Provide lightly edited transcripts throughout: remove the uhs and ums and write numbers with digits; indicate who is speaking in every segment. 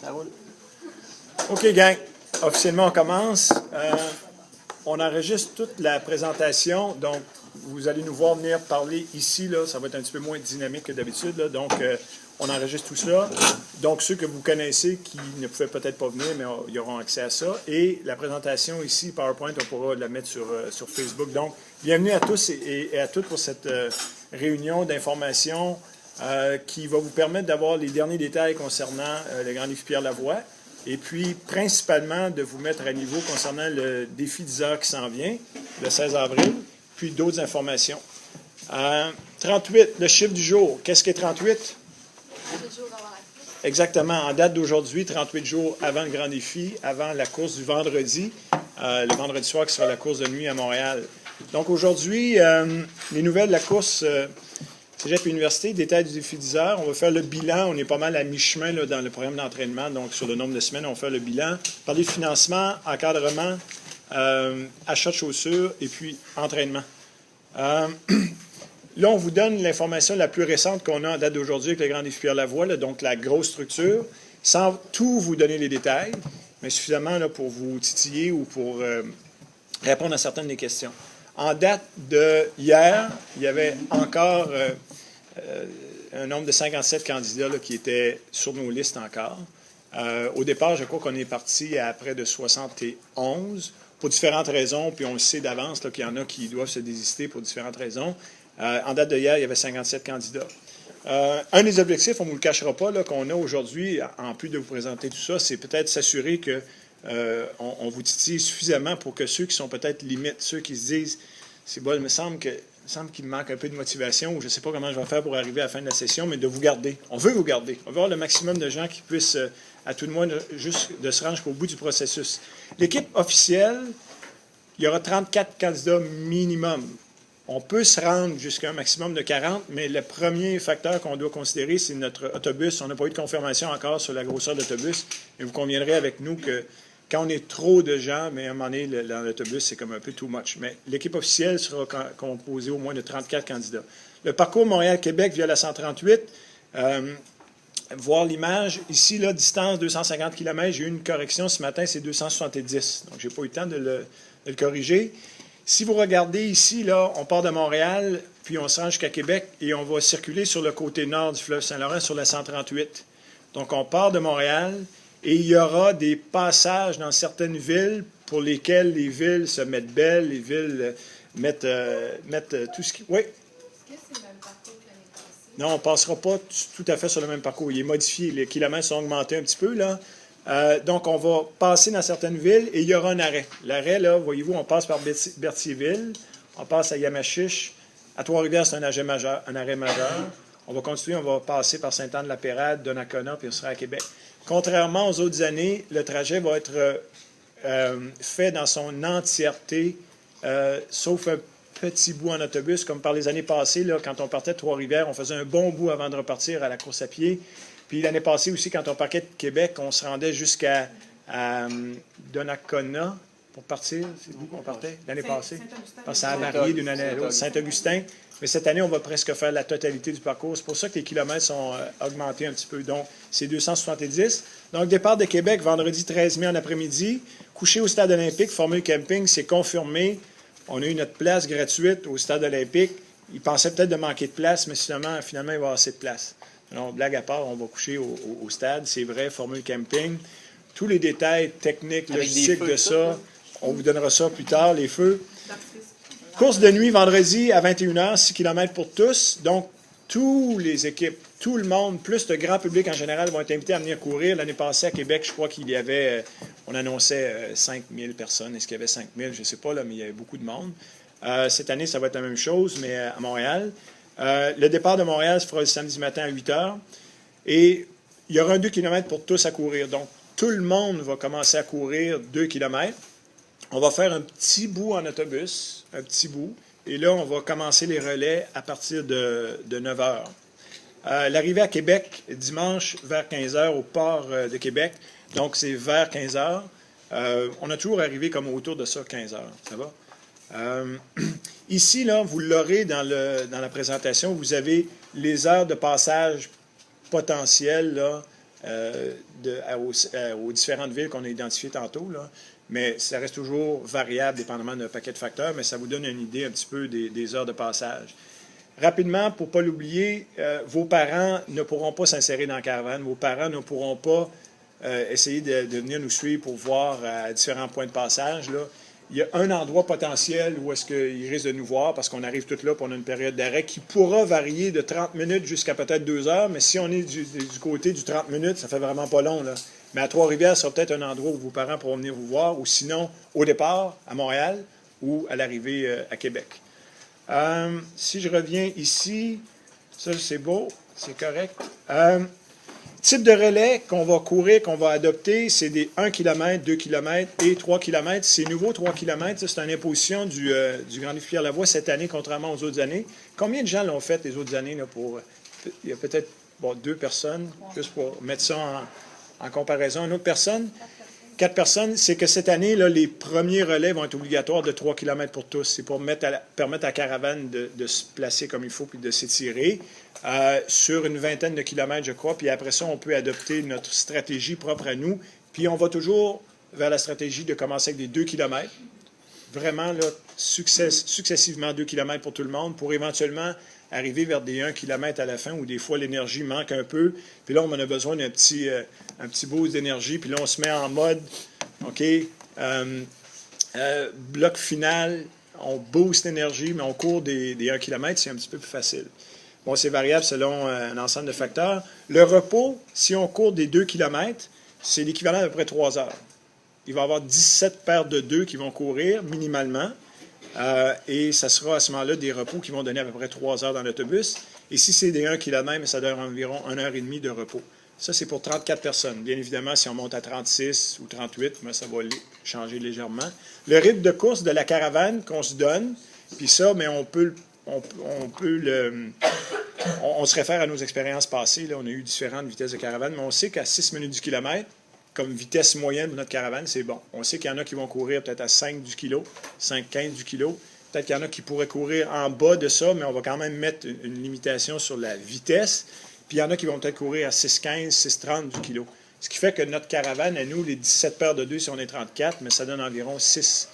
Speaker 1: Ça roule.
Speaker 2: OK, gang. Officiellement, on commence. On enregistre toute la présentation, donc vous allez nous voir venir parler ici. Là, ça va être un petit peu moins dynamique que d'habitude. Donc, on enregistre tout ça. Donc, ceux que vous connaissez qui ne pouvaient peut-être pas venir, mais ils auront accès à ça. Et la présentation ici, PowerPoint, on pourra la mettre sur Facebook. Donc, bienvenue à tous et à toutes pour cette réunion d'information qui va vous permettre d'avoir les derniers détails concernant le Grand Défi Pierre-Lavoie. Et puis, principalement, de vous mettre à niveau concernant le défi 10 heures qui s'en vient, le 16 avril, puis d'autres informations. 38, le chiffre du jour. Qu'est-ce qu'est 38? Exactement. En date d'aujourd'hui, 38 jours avant le Grand Défi, avant la course du vendredi, le vendredi soir qui sera la course de nuit à Montréal. Donc aujourd'hui, les nouvelles de la course Cégep Université, détail du défi 10 heures. On va faire le bilan. On est pas mal à mi-chemin là, dans le programme d'entraînement. Donc, sur le nombre de semaines, on va faire le bilan. Parler de financement, encadrement, achat de chaussures et puis entraînement. Là, on vous donne l'information la plus récente qu'on a en date d'aujourd'hui avec le Grand Défi Pierre-Lavoie, là, donc la grosse structure, sans tout vous donner les détails, mais suffisamment là, pour vous titiller ou pour répondre à certaines des questions. En date de hier, il y avait encore un nombre de 57 candidats là, qui étaient sur nos listes encore. Au départ, je crois qu'on est parti à près de 71 pour différentes raisons, puis on le sait d'avance qu'il y en a qui doivent se désister pour différentes raisons. En date de hier, il y avait 57 candidats. Un des objectifs, on ne vous le cachera pas, là, qu'on a aujourd'hui, en plus de vous présenter tout ça, c'est peut-être s'assurer que on vous titille suffisamment pour que ceux qui sont peut-être limites, ceux qui se disent c'est bon, il me semble qu'il me manque un peu de motivation ou je ne sais pas comment je vais faire pour arriver à la fin de la session, mais de vous garder. On veut vous garder. On veut avoir le maximum de gens qui puissent, à tout le moins, juste de se rendre jusqu'au bout du processus. L'équipe officielle, il y aura 34 candidats minimum. On peut se rendre jusqu'à un maximum de 40, mais le premier facteur qu'on doit considérer, c'est notre autobus. On n'a pas eu de confirmation encore sur la grosseur de l'autobus, mais vous conviendrez avec nous que quand on est trop de gens, mais à un moment donné, dans l'autobus, c'est comme un peu too much. Mais l'équipe officielle sera composée au moins de 34 candidats. Le parcours Montréal-Québec via la 138, voir l'image. Ici, là, distance 250 km. J'ai eu une correction ce matin, c'est 270. Donc, je n'ai pas eu le temps de le corriger. Si vous regardez ici, là, on part de Montréal, puis on se rend jusqu'à Québec et on va circuler sur le côté nord du fleuve Saint-Laurent sur la 138. Donc, on part de Montréal. Et il y aura des passages dans certaines villes pour lesquelles les villes se mettent belles, les villes mettent tout ce qui... Oui? Est-ce que c'est le même parcours que l'année passée? Non, on ne passera pas tout à fait sur le même parcours. Il est modifié. Les kilomètres sont augmentés un petit peu, là. Donc, on va passer dans certaines villes et il y aura un arrêt. L'arrêt, là, voyez-vous, on passe par Berthierville, on passe à Yamachiche. À Trois-Rivières, c'est un arrêt majeur. On va continuer, on va passer par Sainte-Anne-de-la-Pérade, Donnacona, puis on sera à Québec. Contrairement aux autres années, le trajet va être fait dans son entièreté, sauf un petit bout en autobus, comme par les années passées, là, quand on partait de Trois-Rivières, on faisait un bon bout avant de repartir à la course à pied. Puis l'année passée aussi, quand on partait de Québec, on se rendait jusqu'à Donnacona pour partir. C'est où qu'on partait l'année passée? Parce que ça a varié d'une année à l'autre. Saint-Augustin. Mais cette année, on va presque faire la totalité du parcours. C'est pour ça que les kilomètres sont augmentés un petit peu. Donc, c'est 270. Donc, départ de Québec, vendredi 13 mai en après-midi. Coucher au stade olympique, formule camping, c'est confirmé. On a eu notre place gratuite au stade olympique. Ils pensaient peut-être de manquer de place, mais finalement, il va y avoir assez de place. Donc, blague à part, on va coucher au stade. C'est vrai, formule camping. Tous les détails techniques, logistiques de ça, on vous donnera ça plus tard, les feux. Course de nuit vendredi à 21h, 6 km pour tous. Donc, toutes les équipes, tout le monde, plus le grand public en général, vont être invités à venir courir. L'année passée, à Québec, je crois qu'il y avait, on annonçait 5000 personnes. Est-ce qu'il y avait 5000? Je ne sais pas, là, mais il y avait beaucoup de monde. Cette année, ça va être la même chose, mais à Montréal. Le départ de Montréal se fera le samedi matin à 8h. Et il y aura un 2 km pour tous à courir. Donc, tout le monde va commencer à courir 2 km. On va faire un petit bout en autobus, un petit bout. Et là, on va commencer les relais à partir de 9 h. L'arrivée à Québec, dimanche, vers 15 h, au port de Québec. Donc, c'est vers 15 h. On a toujours arrivé comme autour de ça, 15 h. Ça va? Ici, là, vous l'aurez dans la présentation. Vous avez les heures de passage potentielles là, aux différentes villes qu'on a identifiées tantôt, là. Mais ça reste toujours variable dépendamment d'un paquet de facteurs, mais ça vous donne une idée un petit peu des heures de passage. Rapidement, pour ne pas l'oublier, vos parents ne pourront pas s'insérer dans la caravane. Vos parents ne pourront pas essayer de venir nous suivre pour voir à différents points de passage, là. Il y a un endroit potentiel où est-ce qu'ils risquent de nous voir parce qu'on arrive tout là pour une période d'arrêt qui pourra varier de 30 minutes jusqu'à peut-être 2 heures, mais si on est du côté du 30 minutes, ça fait vraiment pas long, là. Mais à Trois-Rivières, ça sera peut-être un endroit où vos parents pourront venir vous voir, ou sinon, au départ, à Montréal, ou à l'arrivée à Québec. Si je reviens ici, ça c'est beau, c'est correct. Type de relais qu'on va courir, qu'on va adopter, c'est des 1 km, 2 km et 3 km. C'est nouveau, 3 km. C'est une imposition du Grand Défi Pierre-Lavoie cette année, contrairement aux autres années. Combien de gens l'ont fait les autres années? Là, il y a peut-être 2 personnes, juste pour mettre ça en comparaison. Une autre personne? 4 personnes. C'est que cette année, là, les premiers relais vont être obligatoires de 3 km pour tous. C'est pour permettre à la caravane de se placer comme il faut puis de s'étirer sur une vingtaine de kilomètres, je crois. Puis après ça, on peut adopter notre stratégie propre à nous. Puis on va toujours vers la stratégie de commencer avec des 2 km. Vraiment, là, successivement 2 km pour tout le monde pour éventuellement arriver vers des 1 km à la fin où des fois l'énergie manque un peu. Puis là, on en a besoin d'un petit boost d'énergie. Puis là, on se met en mode, OK, bloc final, on booste l'énergie, mais on court des 1 km, c'est un petit peu plus facile. Bon, c'est variable selon un ensemble de facteurs. Le repos, si on court des 2 km, c'est l'équivalent d'à peu près 3 heures. Il va y avoir 17 paires de 2 qui vont courir minimalement. Et ça sera à ce moment-là des repos qui vont donner à peu près 3 heures dans l'autobus. Et si c'est des 1 km, ça donne environ 1 heure et demie de repos. Ça, c'est pour 34 personnes. Bien évidemment, si on monte à 36 ou 38, mais ça va changer légèrement. Le rythme de course de la caravane qu'on se donne, puis ça, mais on se réfère à nos expériences passées. Là, on a eu différentes vitesses de caravane, mais on sait qu'à 6 minutes du kilomètre, comme vitesse moyenne de notre caravane, c'est bon. On sait qu'il y en a qui vont courir peut-être à 5 du kilo, 5-15 du kilo. Peut-être qu'il y en a qui pourraient courir en bas de ça, mais on va quand même mettre une limitation sur la vitesse. Puis il y en a qui vont peut-être courir à 6,15, 6,30 du kilo. Ce qui fait que notre caravane, à nous, les 17 paires de 2, si on est 34, mais ça donne environ 6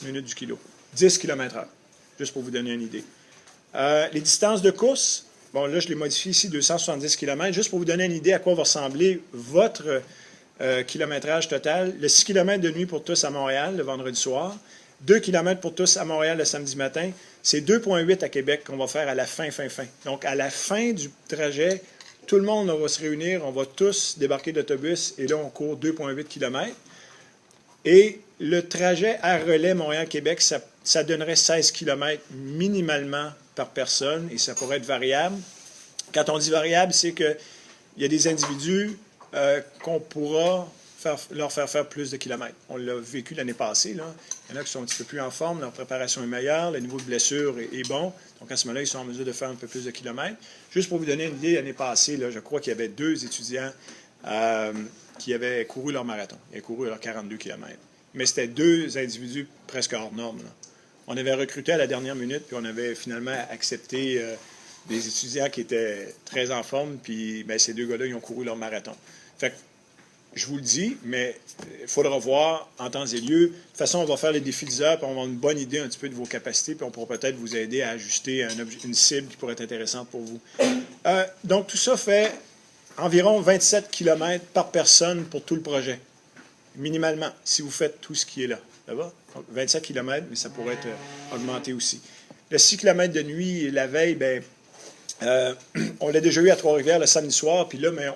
Speaker 2: minutes du kilo. 10 km/h, juste pour vous donner une idée. Les distances de course, bon, là, je les modifie ici, 270 km, juste pour vous donner une idée à quoi va ressembler votre kilométrage total. Le 6 km de nuit pour tous à Montréal, le vendredi soir. 2 km pour tous à Montréal le samedi matin. C'est 2,8 à Québec qu'on va faire à la fin. Donc, à la fin du trajet, tout le monde va se réunir, on va tous débarquer d'autobus et là, on court 2,8 km. Et le trajet à relais Montréal-Québec, ça donnerait 16 km minimalement par personne et ça pourrait être variable. Quand on dit variable, c'est qu'il y a des individus qu'on pourra leur faire plus de kilomètres. On l'a vécu l'année passée, là. Il y en a qui sont un petit peu plus en forme, leur préparation est meilleure, le niveau de blessure est bon. Donc, à ce moment-là, ils sont en mesure de faire un peu plus de kilomètres. Juste pour vous donner une idée, l'année passée, là, je crois qu'il y avait 2 étudiants qui avaient couru leur marathon. Ils avaient couru leurs 42 kilomètres. Mais c'était 2 individus presque hors normes, là. On avait recruté à la dernière minute, puis on avait finalement accepté des étudiants qui étaient très en forme, puis bien, ces 2 gars-là, ils ont couru leur marathon. Fait que, je vous le dis, mais il faudra voir en temps et lieu. De toute façon, on va faire les défis 10 heures, puis on va avoir une bonne idée un petit peu de vos capacités, puis on pourra peut-être vous aider à ajuster une cible qui pourrait être intéressante pour vous. Donc, tout ça fait environ 27 km par personne pour tout le projet, minimalement, si vous faites tout ce qui est là. Ça va? Donc, 27 km, mais ça pourrait être augmenté aussi. Le 6 km de nuit, la veille, bien, on l'a déjà eu à Trois-Rivières le samedi soir, puis là, mais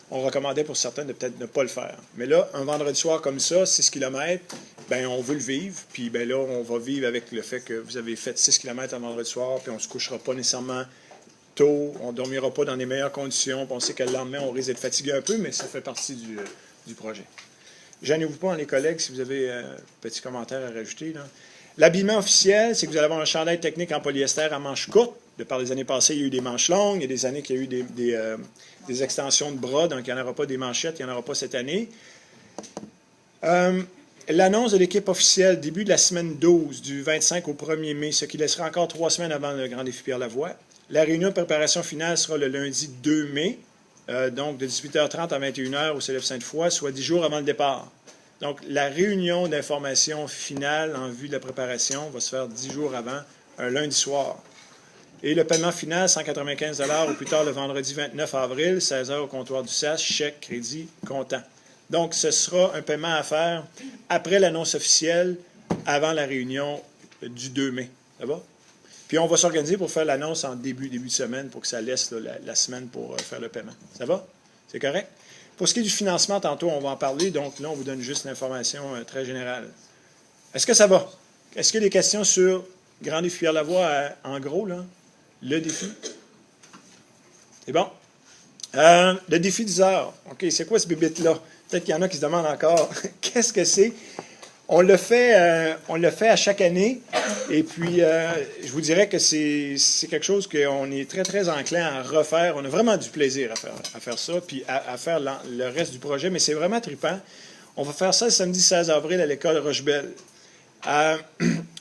Speaker 2: on recommandait pour certains de peut-être ne pas le faire. Mais là, un vendredi soir comme ça, 6 km, bien, on veut le vivre. Puis bien là, on va vivre avec le fait que vous avez fait 6 km un vendredi soir, puis on ne se couchera pas nécessairement tôt, on ne dormira pas dans les meilleures conditions, puis on sait que le lendemain, on risque d'être fatigué un peu, mais ça fait partie du projet. Gênez-vous pas, les collègues, si vous avez un petit commentaire à rajouter, là. L'habillement officiel, c'est que vous allez avoir un chandail technique en polyester à manches courtes. De par les années passées, il y a eu des manches longues. Il y a des années qu'il y a eu des extensions de bras, donc il n'y en aura pas des manchettes, il n'y en aura pas cette année. L'annonce de l'équipe officielle, début de la semaine 12, du 25 au 1er mai, ce qui laissera encore 3 semaines avant le Grand Défi Pierre-Lavoie. La réunion de préparation finale sera le lundi 2 mai. donc de 18h30 à 21h au Cégep Sainte-Foy, soit 10 jours avant le départ. Donc, la réunion d'information finale en vue de la préparation va se faire 10 jours avant, un lundi soir. Et le paiement final, 195 $ au plus tard le vendredi 29 avril, 16h au comptoir du SAS, chèque, crédit, comptant. Donc, ce sera un paiement à faire après l'annonce officielle, avant la réunion du 2 mai. Ça va? Puis, on va s'organiser pour faire l'annonce en début de semaine pour que ça laisse là, la semaine pour faire le paiement. Ça va? C'est correct? Pour ce qui est du financement, tantôt, on va en parler. Donc, là, on vous donne juste l'information très générale. Est-ce que ça va? Est-ce qu'il y a des questions sur Grand Défi Pierre-Lavoie, en gros, là? Le défi? C'est bon? Le défi 10 heures. OK, c'est quoi ce bébête-là? Peut-être qu'il y en a qui se demandent encore qu'est-ce que c'est. On le fait à chaque année. Et puis, je vous dirais que c'est quelque chose qu'on est très, très enclin à refaire. On a vraiment du plaisir à faire ça, puis à faire le reste du projet. Mais c'est vraiment trippant. On va faire ça le samedi 16 avril à l'école Rochebelle.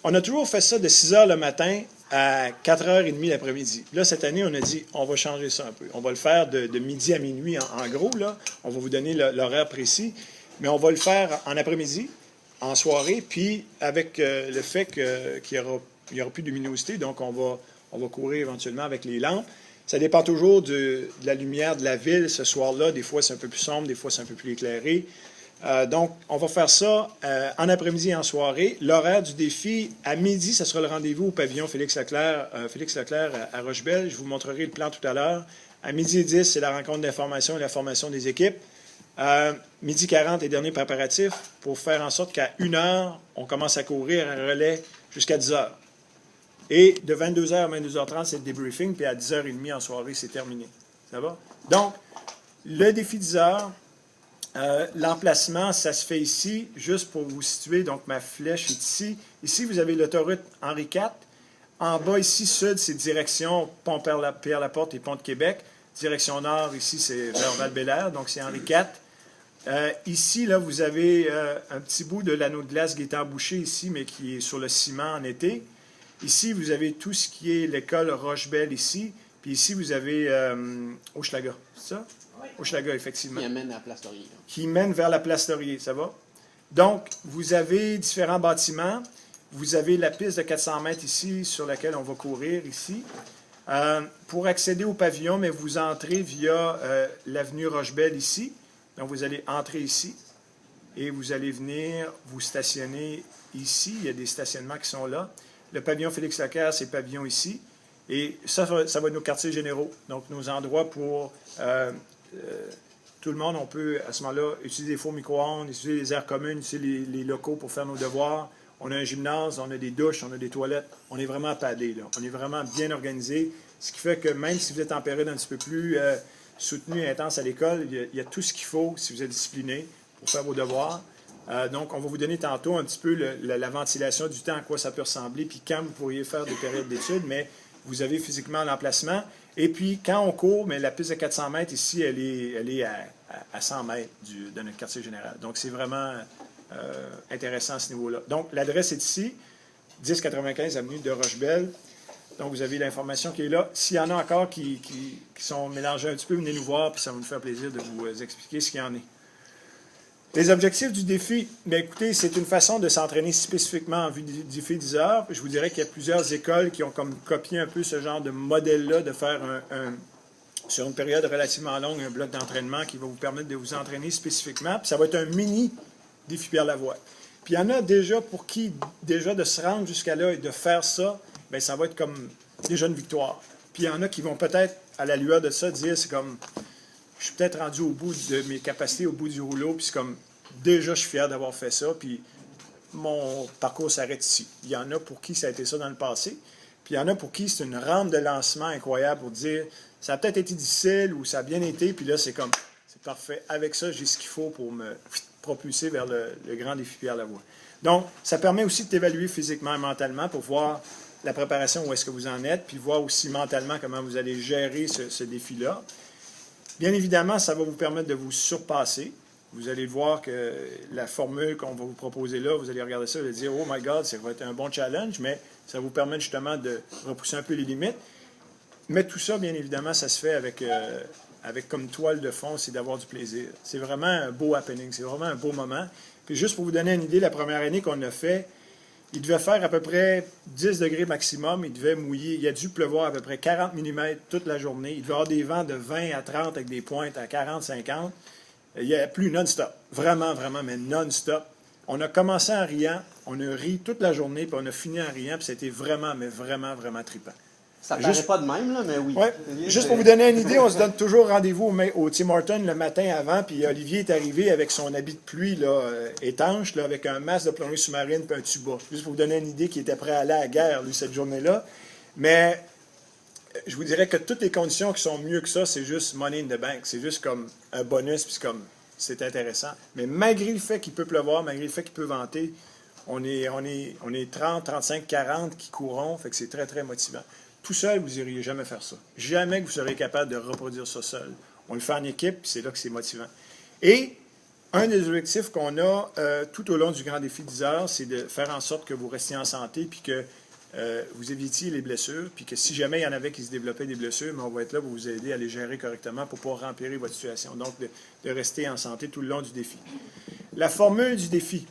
Speaker 2: On a toujours fait ça de 6 heures le matin à 4h30 l'après-midi. Là, cette année, on a dit, on va changer ça un peu. On va le faire de midi à minuit, en gros, là. On va vous donner l'horaire précis, mais on va le faire en après-midi, en soirée, puis avec le fait qu'il n'y aura plus de luminosité, donc on va courir éventuellement avec les lampes. Ça dépend toujours de la lumière de la ville ce soir-là. Des fois, c'est un peu plus sombre, des fois, c'est un peu plus éclairé. Donc, on va faire ça en après-midi et en soirée. L'horaire du défi, à midi, ce sera le rendez-vous au pavillon Félix Leclerc à Rochebelle. Je vous montrerai le plan tout à l'heure. À midi et 10, c'est la rencontre d'information et la formation des équipes. Midi 40, les derniers préparatifs pour faire en sorte qu'à 1h, on commence à courir un relais jusqu'à 10h. Et de 22h à 22h30, c'est le débriefing, puis à 10h30 en soirée, c'est terminé. Ça va? Donc, le défi 10h, l'emplacement, ça se fait ici, juste pour vous situer. Donc, ma flèche est ici. Ici, vous avez l'autoroute Henri IV. En bas, ici, sud, c'est direction Pont-Pierre-Laporte et Pont-de-Québec. Direction nord, ici, c'est vers Val-Bélair, donc c'est Henri IV. Ici, là, vous avez un petit bout de l'anneau de glace qui est embouché ici, mais qui est sur le ciment en été. Ici, vous avez tout ce qui est l'école Rochebelle ici. Puis ici, vous avez Hochelaga. C'est ça? Oui. Hochelaga, effectivement.
Speaker 1: Qui amène à la place Laurier.
Speaker 2: Qui mène vers la place Laurier, ça va? Donc, vous avez différents bâtiments. Vous avez la piste de 400 mètres ici, sur laquelle on va courir ici. Pour accéder au pavillon, mais vous entrez via l'avenue Rochebelle ici. Donc, vous allez entrer ici et vous allez venir vous stationner ici. Il y a des stationnements qui sont là. Le pavillon Félix Leclerc, c'est le pavillon ici. Et ça va être nos quartiers généraux. Donc, nos endroits pour tout le monde. On peut, à ce moment-là, utiliser des fours micro-ondes, utiliser les aires communes, utiliser les locaux pour faire nos devoirs. On a un gymnase, on a des douches, on a des toilettes. On est vraiment padé, là. On est vraiment bien organisé. Ce qui fait que même si vous êtes en période un petit peu plus soutenue et intense à l'école, il y a tout ce qu'il faut, si vous êtes discipliné, pour faire vos devoirs. Donc, on va vous donner tantôt un petit peu la ventilation du temps, à quoi ça peut ressembler, puis quand vous pourriez faire des périodes d'études, mais vous avez physiquement l'emplacement. Et puis, quand on court, mais la piste de 400 mètres ici, elle est à 100 mètres de notre quartier général. Donc, c'est vraiment intéressant à ce niveau-là. Donc, l'adresse est ici, 1095 avenue de Rochebelle. Donc, vous avez l'information qui est là. S'il y en a encore qui sont mélangés un petit peu, venez nous voir, puis ça va nous faire plaisir de vous expliquer ce qu'il y en est. Les objectifs du défi, bien écoutez, c'est une façon de s'entraîner spécifiquement en vue du défi 10 heures. Je vous dirais qu'il y a plusieurs écoles qui ont comme copié un peu ce genre de modèle-là, de faire sur une période relativement longue, un bloc d'entraînement qui va vous permettre de vous entraîner spécifiquement. Puis ça va être un mini défi Pierre-Lavoie. Puis il y en a déjà pour qui, déjà de se rendre jusqu'à là et de faire ça, bien ça va être comme déjà une victoire. Puis il y en a qui vont peut-être, à la lueur de ça, dire c'est comme... Je suis peut-être rendu au bout de mes capacités, au bout du rouleau, puis c'est comme, déjà, je suis fier d'avoir fait ça, puis mon parcours s'arrête ici. Il y en a pour qui ça a été ça dans le passé, puis il y en a pour qui c'est une rampe de lancement incroyable pour dire, ça a peut-être été difficile ou ça a bien été, puis là, c'est comme, c'est parfait. Avec ça, j'ai ce qu'il faut pour me propulser vers le grand défi Pierre-Lavoie. Donc, ça permet aussi de t'évaluer physiquement et mentalement pour voir la préparation, où est-ce que vous en êtes, puis voir aussi mentalement comment vous allez gérer ce défi-là. Bien évidemment, ça va vous permettre de vous surpasser. Vous allez voir que la formule qu'on va vous proposer là, vous allez regarder ça et dire « Oh my God, ça va être un bon challenge », mais ça va vous permettre justement de repousser un peu les limites. Mais tout ça, bien évidemment, ça se fait avec comme toile de fond, c'est d'avoir du plaisir. C'est vraiment un beau happening, c'est vraiment un beau moment. Puis juste pour vous donner une idée, la première année qu'on a fait, il devait faire à peu près 10 degrés maximum, il devait mouiller, il a dû pleuvoir à peu près 40 mm toute la journée. Il devait avoir des vents de 20 à 30 avec des pointes à 40, 50. Il n'y a plus non-stop, vraiment, vraiment, mais non-stop. On a commencé en riant, on a ri toute la journée, puis on a fini en riant, puis c'était vraiment, mais vraiment, vraiment trippant.
Speaker 1: Ça paraît pas de même, là, mais oui.
Speaker 2: Ouais. Juste pour vous donner une idée, on se donne toujours rendez-vous au Tim Hortons le matin avant, puis Olivier est arrivé avec son habit de pluie là, étanche, là, avec un masque de plongée sous-marine et un tuba. Juste pour vous donner une idée qu'il était prêt à aller à la guerre, lui, cette journée-là. Mais je vous dirais que toutes les conditions qui sont mieux que ça, c'est juste money in the bank. C'est juste comme un bonus, puis c'est intéressant. Mais malgré le fait qu'il peut pleuvoir, malgré le fait qu'il peut venter, on est 30, 35, 40 qui courront, fait que c'est très, très motivant. Tout seul, vous n'iriez jamais faire ça. Jamais que vous serez capable de reproduire ça seul. On le fait en équipe, puis c'est là que c'est motivant. Et un des objectifs qu'on a tout au long du Grand Défi 10 heures, c'est de faire en sorte que vous restiez en santé, puis que vous évitiez les blessures, puis que si jamais il y en avait qui se développaient des blessures, mais on va être là pour vous aider à les gérer correctement pour ne pas empirer votre situation. Donc, de rester en santé tout le long du défi. La formule du défi,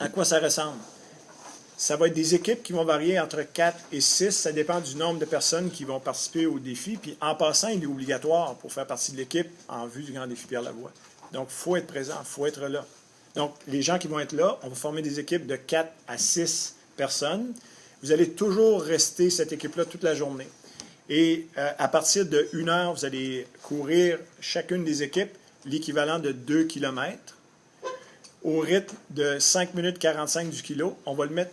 Speaker 2: à quoi ça ressemble? Ça va être des équipes qui vont varier entre 4 et 6. Ça dépend du nombre de personnes qui vont participer au défi. Puis en passant, il est obligatoire pour faire partie de l'équipe en vue du Grand Défi Pierre-Lavoie. Donc, il faut être présent, il faut être là. Donc, les gens qui vont être là, on va former des équipes de 4 à 6 personnes. Vous allez toujours rester cette équipe-là toute la journée. Et à partir de 1 heure, vous allez courir chacune des équipes l'équivalent de 2 km au rythme de 5 minutes 45 du kilo. On va le mettre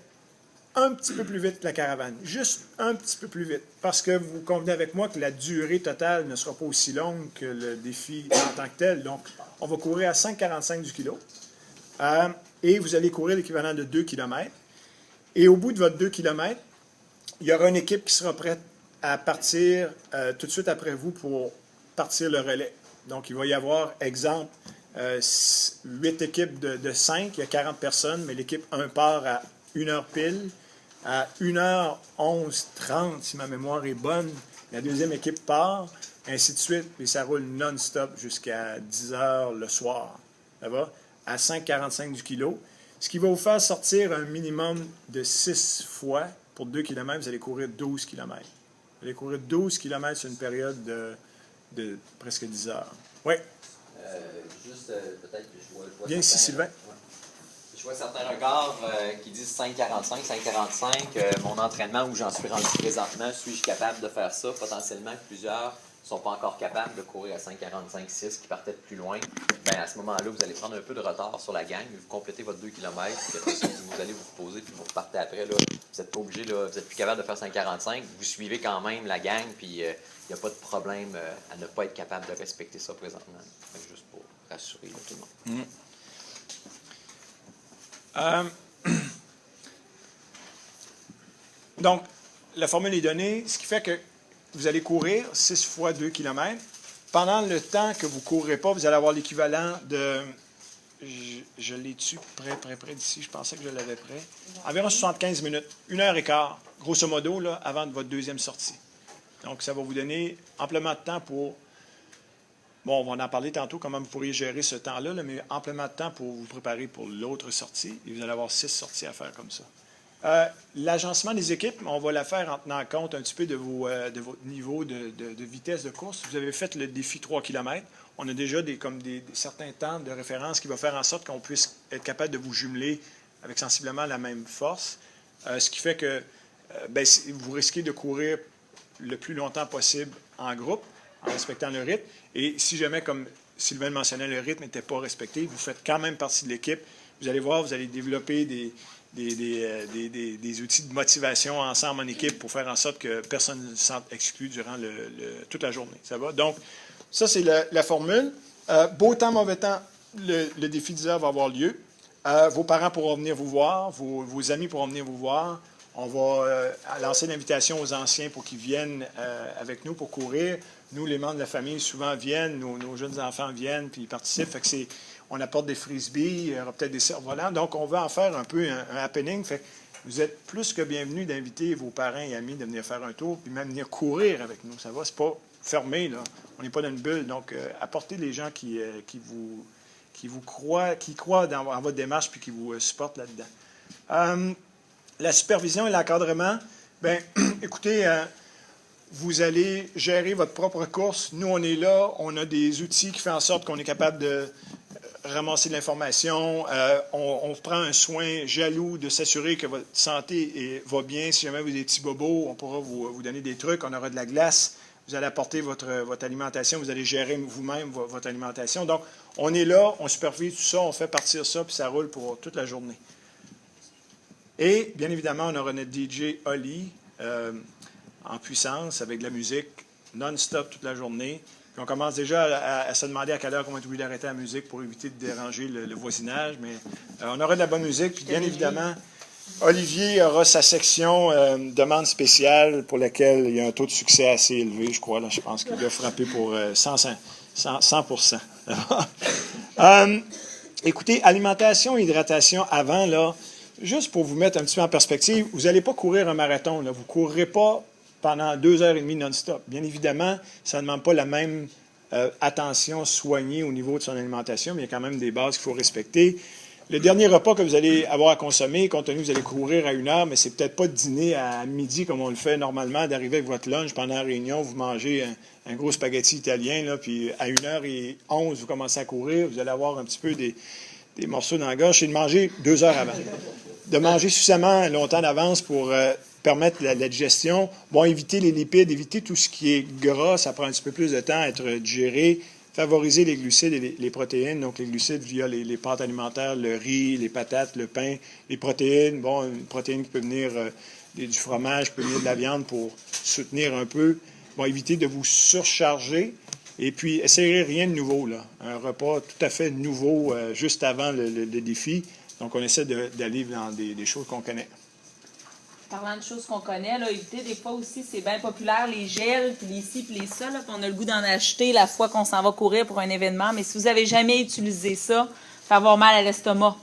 Speaker 2: un petit peu plus vite que la caravane, juste un petit peu plus vite, parce que vous convenez avec moi que la durée totale ne sera pas aussi longue que le défi en tant que tel. Donc, on va courir à 5,45 du kilo, et vous allez courir l'équivalent de 2 km. Et au bout de votre 2 km, il y aura une équipe qui sera prête à partir tout de suite après vous pour partir le relais. Donc, il va y avoir, exemple, 8 équipes de 5, il y a 40 personnes, mais l'équipe 1 part à 1 heure pile. À 1h11:30, si ma mémoire est bonne, la deuxième équipe part, ainsi de suite, et ça roule non-stop jusqu'à 10h le soir. Ça va? À 5,45 du kilo. Ce qui va vous faire sortir un minimum de 6 fois. Pour 2 km, vous allez courir 12 km. Vous allez courir 12 km sur une période de presque 10 heures. Oui?
Speaker 3: Juste, peut-être que je vois
Speaker 2: Viens ici, Sylvain.
Speaker 3: Je vois certains regards qui disent 5,45, 5,45. Mon entraînement où j'en suis rendu présentement, suis-je capable de faire ça? Potentiellement, plusieurs ne sont pas encore capables de courir à 5,45, 6 qui partaient de plus loin. Bien, à ce moment-là, vous allez prendre un peu de retard sur la gang, vous complétez votre 2 km, puis après ça, vous allez vous reposer, puis vous repartez après. Là, vous n'êtes pas obligé, là, vous n'êtes plus capable de faire 5,45. Vous suivez quand même la gang, puis il n'y a pas de problème à ne pas être capable de respecter ça présentement. Donc, juste pour rassurer là, tout le monde.
Speaker 2: Donc, la formule est donnée, ce qui fait que vous allez courir 6 fois 2 km. Pendant le temps que vous ne courrez pas, vous allez avoir l'équivalent de... Je l'ai-tu près d'ici? Je pensais que je l'avais prêt. Environ 75 minutes, 1h15, grosso modo, là, avant votre deuxième sortie. Donc, ça va vous donner amplement de temps pour... Bon, on va en parler tantôt, comment vous pourriez gérer ce temps-là, là, mais amplement de temps pour vous préparer pour l'autre sortie. Et vous allez avoir 6 sorties à faire comme ça. L'agencement des équipes, on va la faire en tenant compte un petit peu de votre niveau de vitesse de course. Vous avez fait le défi 3 km. On a déjà certains temps de référence qui va faire en sorte qu'on puisse être capable de vous jumeler avec sensiblement la même force. Ce qui fait que vous risquez de courir le plus longtemps possible en groupe, en respectant le rythme. Et si jamais, comme Sylvain le mentionnait, le rythme n'était pas respecté, vous faites quand même partie de l'équipe. Vous allez voir, vous allez développer des outils de motivation ensemble en équipe pour faire en sorte que personne ne se sente exclu durant toute la journée. Ça va? Donc, ça, c'est la formule. Beau temps, mauvais temps, le défi 10 heures va avoir lieu. Vos parents pourront venir vous voir, vos amis pourront venir vous voir. On va lancer l'invitation aux anciens pour qu'ils viennent avec nous pour courir. Nous, les membres de la famille, souvent viennent, nos jeunes enfants viennent, puis ils participent. Fait que on apporte des frisbees, il y aura peut-être des cerfs-volants. Donc, on va en faire un peu un happening. Fait que vous êtes plus que bienvenus d'inviter vos parents et amis de venir faire un tour, puis même venir courir avec nous. Ça va, c'est pas fermé, là. On n'est pas dans une bulle. Donc, apportez les gens qui croient en votre démarche puis qui vous supportent là-dedans. La supervision et l'encadrement, bien, écoutez, vous allez gérer votre propre course. Nous, on est là, on a des outils qui font en sorte qu'on est capable de ramasser de l'information. On prend un soin jaloux de s'assurer que votre santé va bien. Si jamais vous avez des petits bobos, on pourra vous donner des trucs. On aura de la glace. Vous allez apporter votre alimentation. Vous allez gérer vous-même votre alimentation. Donc, on est là, on supervise tout ça, on fait partir ça, puis ça roule pour toute la journée. Et, bien évidemment, on aura notre DJ Oli en puissance avec de la musique non-stop toute la journée. Puis on commence déjà à se demander à quelle heure on va être obligé d'arrêter la musique pour éviter de déranger le voisinage. Mais on aura de la bonne musique. Puis bien évidemment, Olivier aura sa section demande spéciale pour laquelle il y a un taux de succès assez élevé, je crois. Là, je pense qu'il doit frapper pour 100%. Écoutez, alimentation et hydratation avant, là, juste pour vous mettre un petit peu en perspective, vous n'allez pas courir un marathon. Là. Vous ne courrez pas pendant 2h30 non-stop. Bien évidemment, ça ne demande pas la même attention soignée au niveau de son alimentation, mais il y a quand même des bases qu'il faut respecter. Le dernier repas que vous allez avoir à consommer, compte tenu que vous allez courir à 1h, mais c'est peut-être pas de dîner à midi comme on le fait normalement, d'arriver avec votre lunch pendant la réunion, vous mangez un gros spaghetti italien, là, puis à 1h11, vous commencez à courir, vous allez avoir un petit peu des morceaux dans la gorge, c'est de manger 2 heures avant. De manger suffisamment longtemps d'avance pour permettre la digestion. Bon, éviter les lipides, éviter tout ce qui est gras, ça prend un petit peu plus de temps à être digéré. Favoriser les glucides et les protéines, donc les glucides via les pâtes alimentaires, le riz, les patates, le pain, les protéines. Bon, une protéine qui peut venir du fromage, peut venir de la viande pour soutenir un peu. Bon, éviter de vous surcharger. Et puis, essayez rien de nouveau, là. Un repas tout à fait nouveau juste avant le défi. Donc, on essaie d'aller dans des choses qu'on connaît.
Speaker 4: Parlant de choses qu'on connaît, là, éviter des fois aussi, c'est bien populaire, les gels, puis les ci, puis les ça, là, puis on a le goût d'en acheter la fois qu'on s'en va courir pour un événement. Mais si vous n'avez jamais utilisé ça, ça va avoir mal à l'estomac.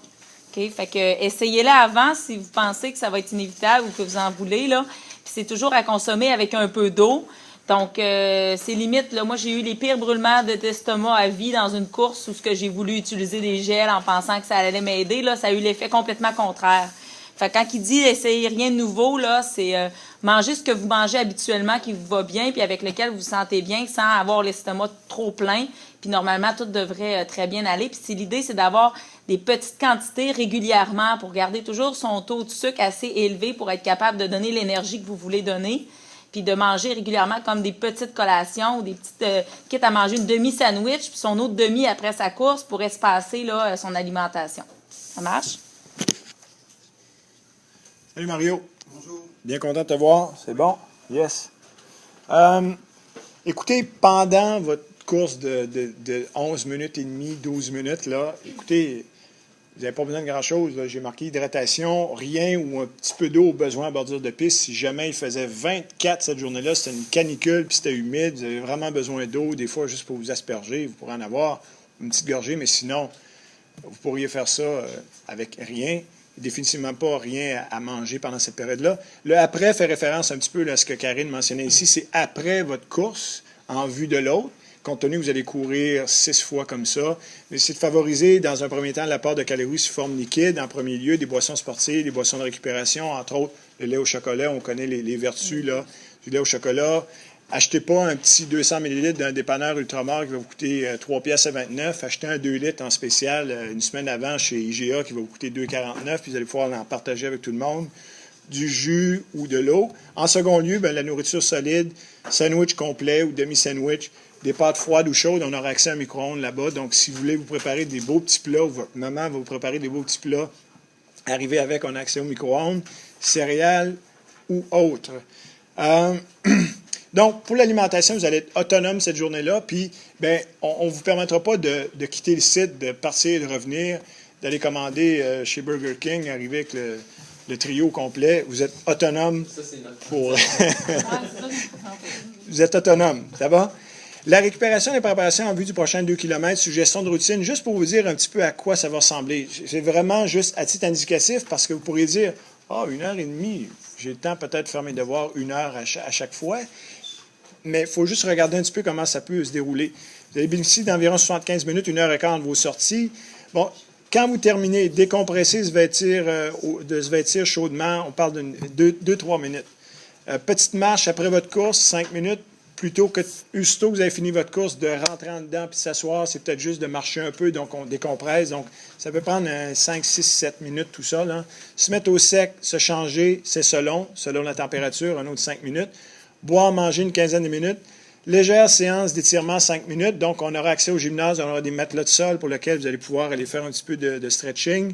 Speaker 4: OK? Fait que essayez-le avant si vous pensez que ça va être inévitable ou que vous en voulez, là. Puis c'est toujours à consommer avec un peu d'eau. Donc, c'est limite, là. Moi, j'ai eu les pires brûlements d'estomac à vie dans une course où j'ai voulu utiliser des gels en pensant que ça allait m'aider. Là, ça a eu l'effet complètement contraire. Fait que quand il dit « essayez rien de nouveau », là, c'est manger ce que vous mangez habituellement qui vous va bien puis avec lequel vous vous sentez bien sans avoir l'estomac trop plein. Puis normalement, tout devrait très bien aller. Puis l'idée, c'est d'avoir des petites quantités régulièrement pour garder toujours son taux de sucre assez élevé pour être capable de donner l'énergie que vous voulez donner. Puis de manger régulièrement comme des petites collations ou des petites... quitte à manger une demi-sandwich puis son autre demi après sa course pour espacer là, son alimentation. Ça marche?
Speaker 2: Salut Mario.
Speaker 1: Bonjour.
Speaker 2: Bien content de te voir. C'est bon? Yes. Écoutez, pendant votre course de 11 minutes et demie, 12 minutes, là, écoutez, vous n'avez pas besoin de grand-chose. J'ai marqué hydratation, rien ou un petit peu d'eau au besoin à bordure de piste. Si jamais il faisait 24 cette journée-là, c'était une canicule puis c'était humide, vous avez vraiment besoin d'eau, des fois juste pour vous asperger, vous pourrez en avoir une petite gorgée, mais sinon, vous pourriez faire ça avec rien. Définitivement pas rien à manger pendant cette période-là. Le après fait référence un petit peu à ce que Karine mentionnait ici. C'est après votre course, en vue de l'autre, compte tenu que vous allez courir 6 fois comme ça. Mais c'est de favoriser, dans un premier temps, l'apport de calories sous forme liquide. En premier lieu, des boissons sportives, des boissons de récupération, entre autres le lait au chocolat. On connaît les vertus là, du lait au chocolat. Achetez pas un petit 200 ml d'un dépanneur Ultramar qui va vous coûter 3,29 $. Achetez un 2 litres en spécial une semaine avant chez IGA qui va vous coûter 2,49 $, puis vous allez pouvoir en partager avec tout le monde. Du jus ou de l'eau. En second lieu, bien, la nourriture solide, sandwich complet ou demi-sandwich, des pâtes froides ou chaudes. On aura accès à un micro-ondes là-bas. Donc, si vous voulez vous préparer des beaux petits plats, ou votre maman va vous préparer des beaux petits plats, arrivez avec, on a accès au micro-ondes, céréales ou autres. Donc, pour l'alimentation, vous allez être autonome cette journée-là, puis bien, on ne vous permettra pas de quitter le site, de partir et de revenir, d'aller commander chez Burger King, arriver avec le trio complet. Vous êtes autonome pour... Vous êtes autonome, ça va? La récupération et la préparation en vue du prochain 2 km, suggestion de routine, juste pour vous dire un petit peu à quoi ça va ressembler. C'est vraiment juste à titre indicatif, parce que vous pourriez dire, 1h30, j'ai le temps peut-être de faire mes devoirs 1 heure à chaque fois. mais il faut juste regarder un petit peu comment ça peut se dérouler. Vous allez bénéficier d'environ 75 minutes, 1h15 de vos sorties. Bon, quand vous terminez, décompresser, de se vêtir chaudement, on parle de 2-3 minutes. Petite marche après votre course, 5 minutes. Plutôt que, aussitôt que vous avez fini votre course, de rentrer en dedans puis s'asseoir, c'est peut-être juste de marcher un peu, donc on décompresse. Donc, ça peut prendre 5, 6, 7 minutes, tout ça. Là. Se mettre au sec, se changer, c'est selon la température, un autre 5 minutes. Boire, manger une quinzaine de minutes. Légère séance d'étirement, 5 minutes. Donc, on aura accès au gymnase, on aura des matelas de sol pour lesquels vous allez pouvoir aller faire un petit peu de stretching.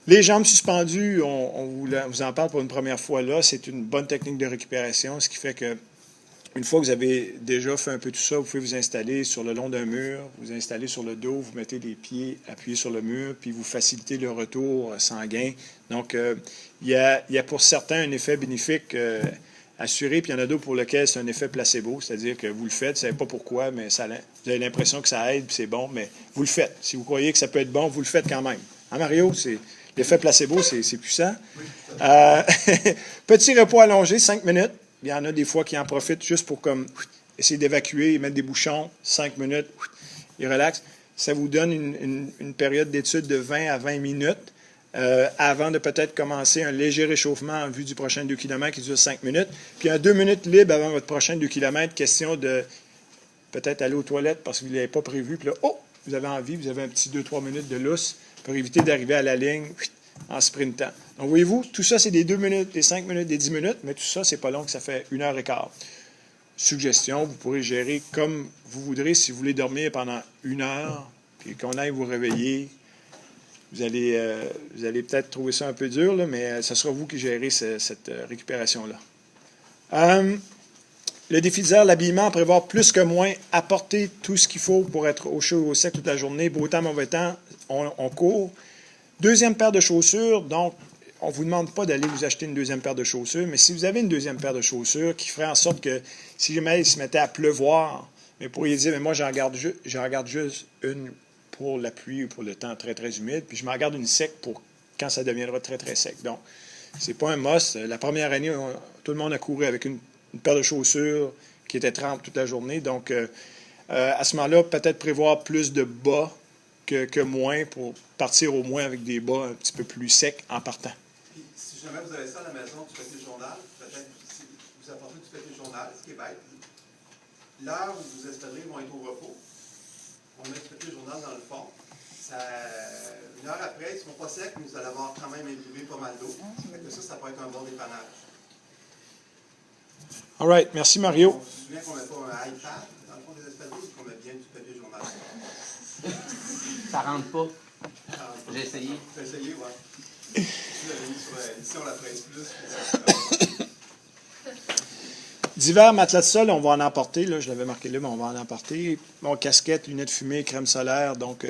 Speaker 2: Les jambes suspendues, on vous en parle pour une première fois là. C'est une bonne technique de récupération, ce qui fait que une fois que vous avez déjà fait un peu tout ça, vous pouvez vous installer sur le long d'un mur, vous installer sur le dos, vous mettez les pieds appuyés sur le mur, puis vous facilitez le retour sanguin. Donc, il y a pour certains un effet bénéfique assuré, puis il y en a d'autres pour lesquels c'est un effet placebo, c'est-à-dire que vous le faites, vous ne savez pas pourquoi, mais vous avez l'impression que ça aide, puis c'est bon, mais vous le faites. Si vous croyez que ça peut être bon, vous le faites quand même. Hein, Mario, l'effet placebo, c'est puissant. Petit repos allongé, 5 minutes. Il y en a des fois qui en profitent juste pour essayer d'évacuer, mettre des bouchons, 5 minutes, ils relaxent. Ça vous donne une période d'étude de 20 à 20 minutes avant de peut-être commencer un léger réchauffement en vue du prochain 2 km qui dure 5 minutes. Puis un 2 minutes libre avant votre prochain 2 km, question de peut-être aller aux toilettes parce que vous ne l'avez pas prévu. Puis là, vous avez envie, vous avez un petit 2-3 minutes de lousse pour éviter d'arriver à la ligne en sprintant. Donc, voyez-vous, tout ça, c'est des 2 minutes, des 5 minutes, des 10 minutes, mais tout ça, c'est pas long, que ça fait 1h15. Suggestion, vous pourrez gérer comme vous voudrez. Si vous voulez dormir pendant 1 heure, puis qu'on aille vous réveiller, vous allez peut-être trouver ça un peu dur, là, mais ce sera vous qui gérez cette récupération-là. Le défi d'hiver, l'habillement, prévoir plus que moins, apporter tout ce qu'il faut pour être au chaud et au sec toute la journée. Beau temps, mauvais temps, on court. Deuxième paire de chaussures, donc on ne vous demande pas d'aller vous acheter une deuxième paire de chaussures, mais si vous avez une deuxième paire de chaussures qui ferait en sorte que si jamais il se mettait à pleuvoir, mais vous pourriez dire, mais moi j'en garde juste une pour la pluie ou pour le temps très très humide, puis je m'en garde une sec pour quand ça deviendra très très sec. Donc, c'est pas un must. La première année, tout le monde a couru avec une paire de chaussures qui était trempe toute la journée. Donc, à ce moment-là, peut-être prévoir plus de bas que moins pour partir au moins avec des bas un petit peu plus secs en partant.
Speaker 5: Puis, si jamais vous avez ça à la maison, du papier journal, peut-être si vous apportez du papier journal, ce qui est bête, l'heure où vous espérez vont être au repos, on met du papier journal dans le fond. Une heure après, ils ne seront pas secs, mais vous allez avoir quand même imbibe pas mal d'eau. Ça peut être un bon dépannage.
Speaker 2: All right. Merci, Mario.
Speaker 5: On se souvient qu'on ne met pas un iPad dans le fond des espadrilles, qu'on met bien du papier journal.
Speaker 3: Ça rentre pas. J'ai essayé.
Speaker 5: J'ai essayé, ouais. Vous l'avez mis sur l'édition La Presse Plus.
Speaker 2: Divers matelas de sol, on va en emporter. Là, je l'avais marqué là, mais on va en emporter. Bon, casquette, lunettes fumées, crème solaire. Donc,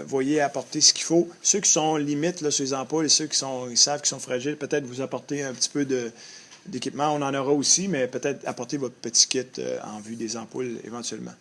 Speaker 2: voyez, apporter ce qu'il faut. Ceux qui sont limites là, sur les ampoules et ceux qui savent qu'ils sont fragiles, peut-être vous apporter un petit peu d'équipement. On en aura aussi, mais peut-être apporter votre petit kit en vue des ampoules éventuellement.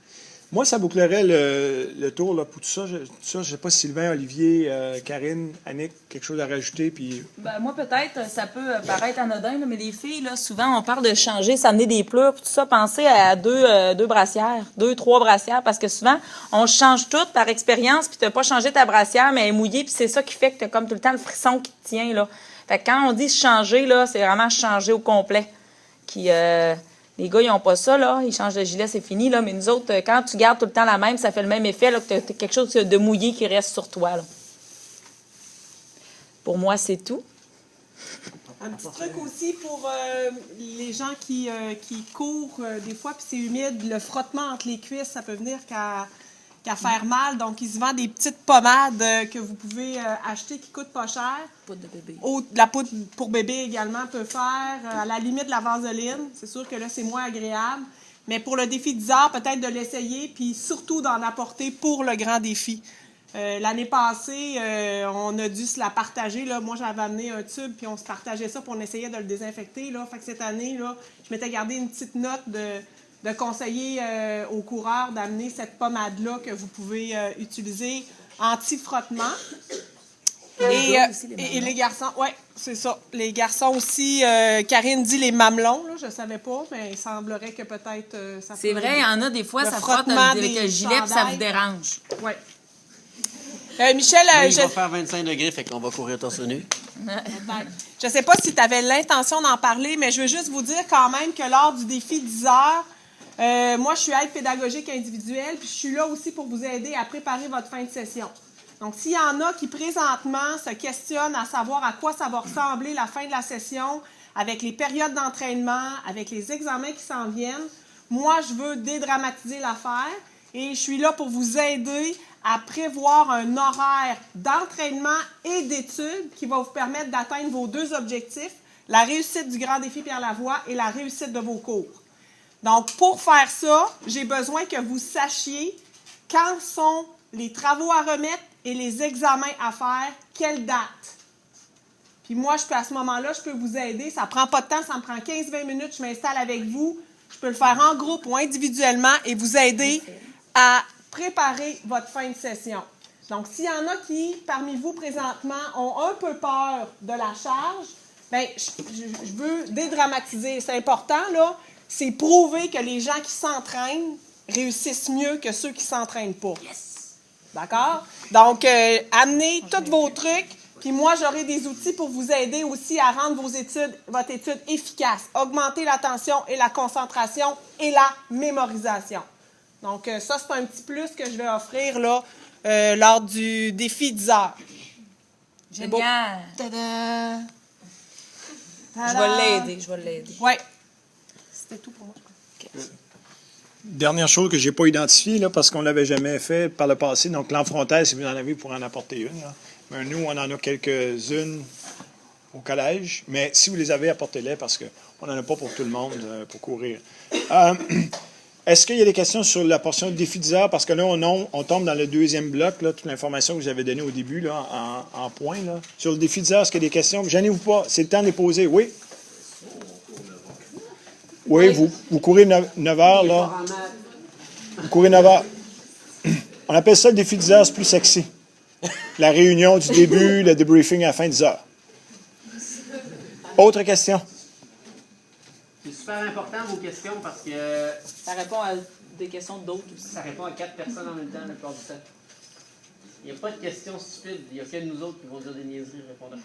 Speaker 2: Moi, ça bouclerait le tour là, pour tout ça. Je ne sais pas si Sylvain, Olivier, Karine, Annick, quelque chose à rajouter. Puis...
Speaker 4: Ben, moi, peut-être, ça peut paraître anodin, là, mais les filles, là, souvent, on parle de changer, s'amener des plats, tout ça. Pensez à deux brassières, 3 brassières, parce que souvent, on change tout par expérience, puis tu n'as pas changé ta brassière, mais elle est mouillée, puis c'est ça qui fait que tu as comme tout le temps le frisson qui te tient. Là. Fait que quand on dit changer, là, c'est vraiment changer au complet. Les gars, ils n'ont pas ça, là. Ils changent de gilet, c'est fini, là. Mais nous autres, quand tu gardes tout le temps la même, ça fait le même effet, là, que tu as quelque chose de mouillé qui reste sur toi, là. Pour moi, c'est tout.
Speaker 6: Un petit truc aussi pour les gens qui courent des fois, puis c'est humide, le frottement entre les cuisses, ça peut venir qu'à faire mal. Donc, il se vend des petites pommades que vous pouvez acheter qui ne coûtent pas cher.
Speaker 4: Poudre de bébé.
Speaker 6: La poudre pour bébé également peut faire. À la limite, la vaseline. C'est sûr que là, c'est moins agréable. Mais pour le défi d'hiver, peut-être de l'essayer, puis surtout d'en apporter pour le grand défi. L'année passée, on a dû se la partager. Là. Moi, j'avais amené un tube, puis on se partageait ça, puis on essayait de le désinfecter. Là. Fait que cette année, là, je m'étais gardé une petite note de conseiller aux coureurs d'amener cette pommade-là que vous pouvez utiliser anti-frottement. Et,
Speaker 4: gars aussi, les
Speaker 6: et les garçons, oui, c'est ça. Les garçons aussi, Karine dit les mamelons, là, je ne savais pas, mais il semblerait que peut-être ça
Speaker 4: C'est
Speaker 6: peut
Speaker 4: vrai, il y en a des fois,
Speaker 6: le
Speaker 4: ça frotte
Speaker 6: frottement
Speaker 4: avec
Speaker 6: des
Speaker 4: le gilet puis ça vous
Speaker 6: chandails.
Speaker 4: dérange.
Speaker 6: Oui. Michel,
Speaker 1: Il va faire 25 degrés, fait qu'on va courir torse nu.
Speaker 6: je ne sais pas si tu avais l'intention d'en parler, mais je veux juste vous dire quand même que lors du défi 10 heures, moi, je suis aide pédagogique individuelle, puis je suis là aussi pour vous aider à préparer votre fin de session. Donc, s'il y en a qui présentement se questionnent à savoir à quoi ça va ressembler la fin de la session, avec les périodes d'entraînement, avec les examens qui s'en viennent, moi, je veux dédramatiser l'affaire et je suis là pour vous aider à prévoir un horaire d'entraînement et d'études qui va vous permettre d'atteindre vos deux objectifs, la réussite du Grand Défi Pierre Lavoie et la réussite de vos cours. Donc, pour faire ça, j'ai besoin que vous sachiez quand sont les travaux à remettre et les examens à faire, quelle date. Puis moi, à ce moment-là, je peux vous aider. Ça ne prend pas de temps, ça me prend 15-20 minutes. Je m'installe avec vous. Je peux le faire en groupe ou individuellement et vous aider à préparer votre fin de session. Donc, s'il y en a qui, parmi vous présentement, ont un peu peur de la charge, bien, je veux dédramatiser. C'est important, là. C'est prouver que les gens qui s'entraînent réussissent mieux que ceux qui ne s'entraînent pas. D'accord? Donc, amenez tous vos trucs, puis moi, j'aurai des outils pour vous aider aussi à rendre votre étude efficace, augmenter l'attention et la concentration et la mémorisation. Donc, ça, c'est un petit plus que je vais offrir là, lors du défi 10 heures.
Speaker 4: Génial.
Speaker 6: Tada!
Speaker 4: Je vais l'aider.
Speaker 6: Oui. C'était tout pour moi.
Speaker 2: Dernière chose que je n'ai pas identifiée, là, parce qu'on ne l'avait jamais fait par le passé. Donc, l'enfrontaise, si vous en avez, pour en apporter une. Là. Mais nous, on en a quelques-unes au collège. Mais si vous les avez, apportez-les parce qu'on n'en a pas pour tout le monde pour courir. Est-ce qu'il y a des questions sur la portion de défi 10 heures? Parce que là, on tombe dans le deuxième bloc, là, toute l'information que j'avais donnée au début, là, en point. Là. Sur le défi 10 heures, est-ce qu'il y a des questions? Gênez-vous pas, c'est le temps de les poser. Oui? Oui, vous courez 9 heures, là. Vous courez 9 heures. On appelle ça le défi 10 heures, c'est plus sexy. La réunion du début, le debriefing à la fin de 10 heures. Autre question?
Speaker 1: C'est super important vos questions parce que
Speaker 4: Ça répond à des questions d'autres aussi.
Speaker 1: ça répond à 4 personnes en même temps la plupart du temps. Il n'y a pas de questions stupides. Il y a que nous autres qui vont dire des niaiseries répondant.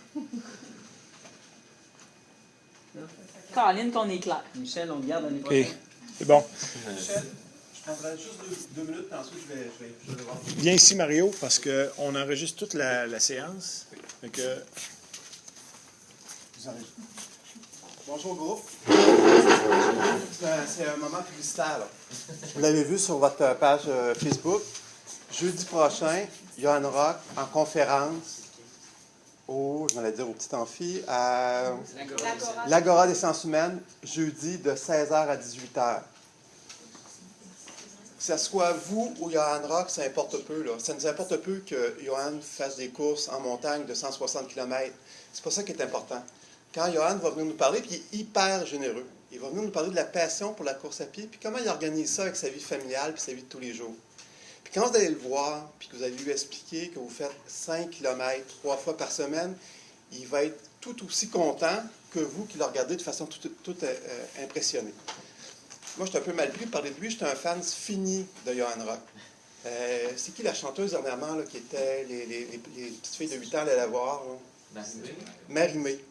Speaker 4: Caroline, qu'on est clair.
Speaker 1: Michel, on te garde l'année
Speaker 2: OK.
Speaker 1: prochaine.
Speaker 2: C'est bon.
Speaker 5: Michel, je prendrai juste deux minutes, puis ensuite je vais devoir.
Speaker 2: Viens ici, Mario, parce qu'on enregistre toute la séance. Fait que,
Speaker 5: Vous enregistrez. Bonjour groupe. C'est un moment publicitaire. Là. Vous l'avez vu sur votre page Facebook. Jeudi prochain, Johan Rock en conférence au petit amphi, à l'Agora des sciences humaines, jeudi de 16h à 18h. Que ce soit vous ou Johan Rock, ça importe peu. Là. Ça nous importe peu que Johan fasse des courses en montagne de 160 km. C'est pas ça qui est important. Quand Johan va venir nous parler, puis il est hyper généreux, il va venir nous parler de la passion pour la course à pied, puis comment il organise ça avec sa vie familiale puis sa vie de tous les jours. Puis quand vous allez le voir, puis que vous allez lui expliquer que vous faites 5 km 3 fois par semaine, il va être tout aussi content que vous qui le regardez de façon toute impressionnée. Moi, je suis un peu mal pris de parler de lui. Je suis un fan fini de Johan Rock. C'est qui la chanteuse dernièrement là, qui était les petites filles de 8 ans allaient la voir? Là? Marie-Mé.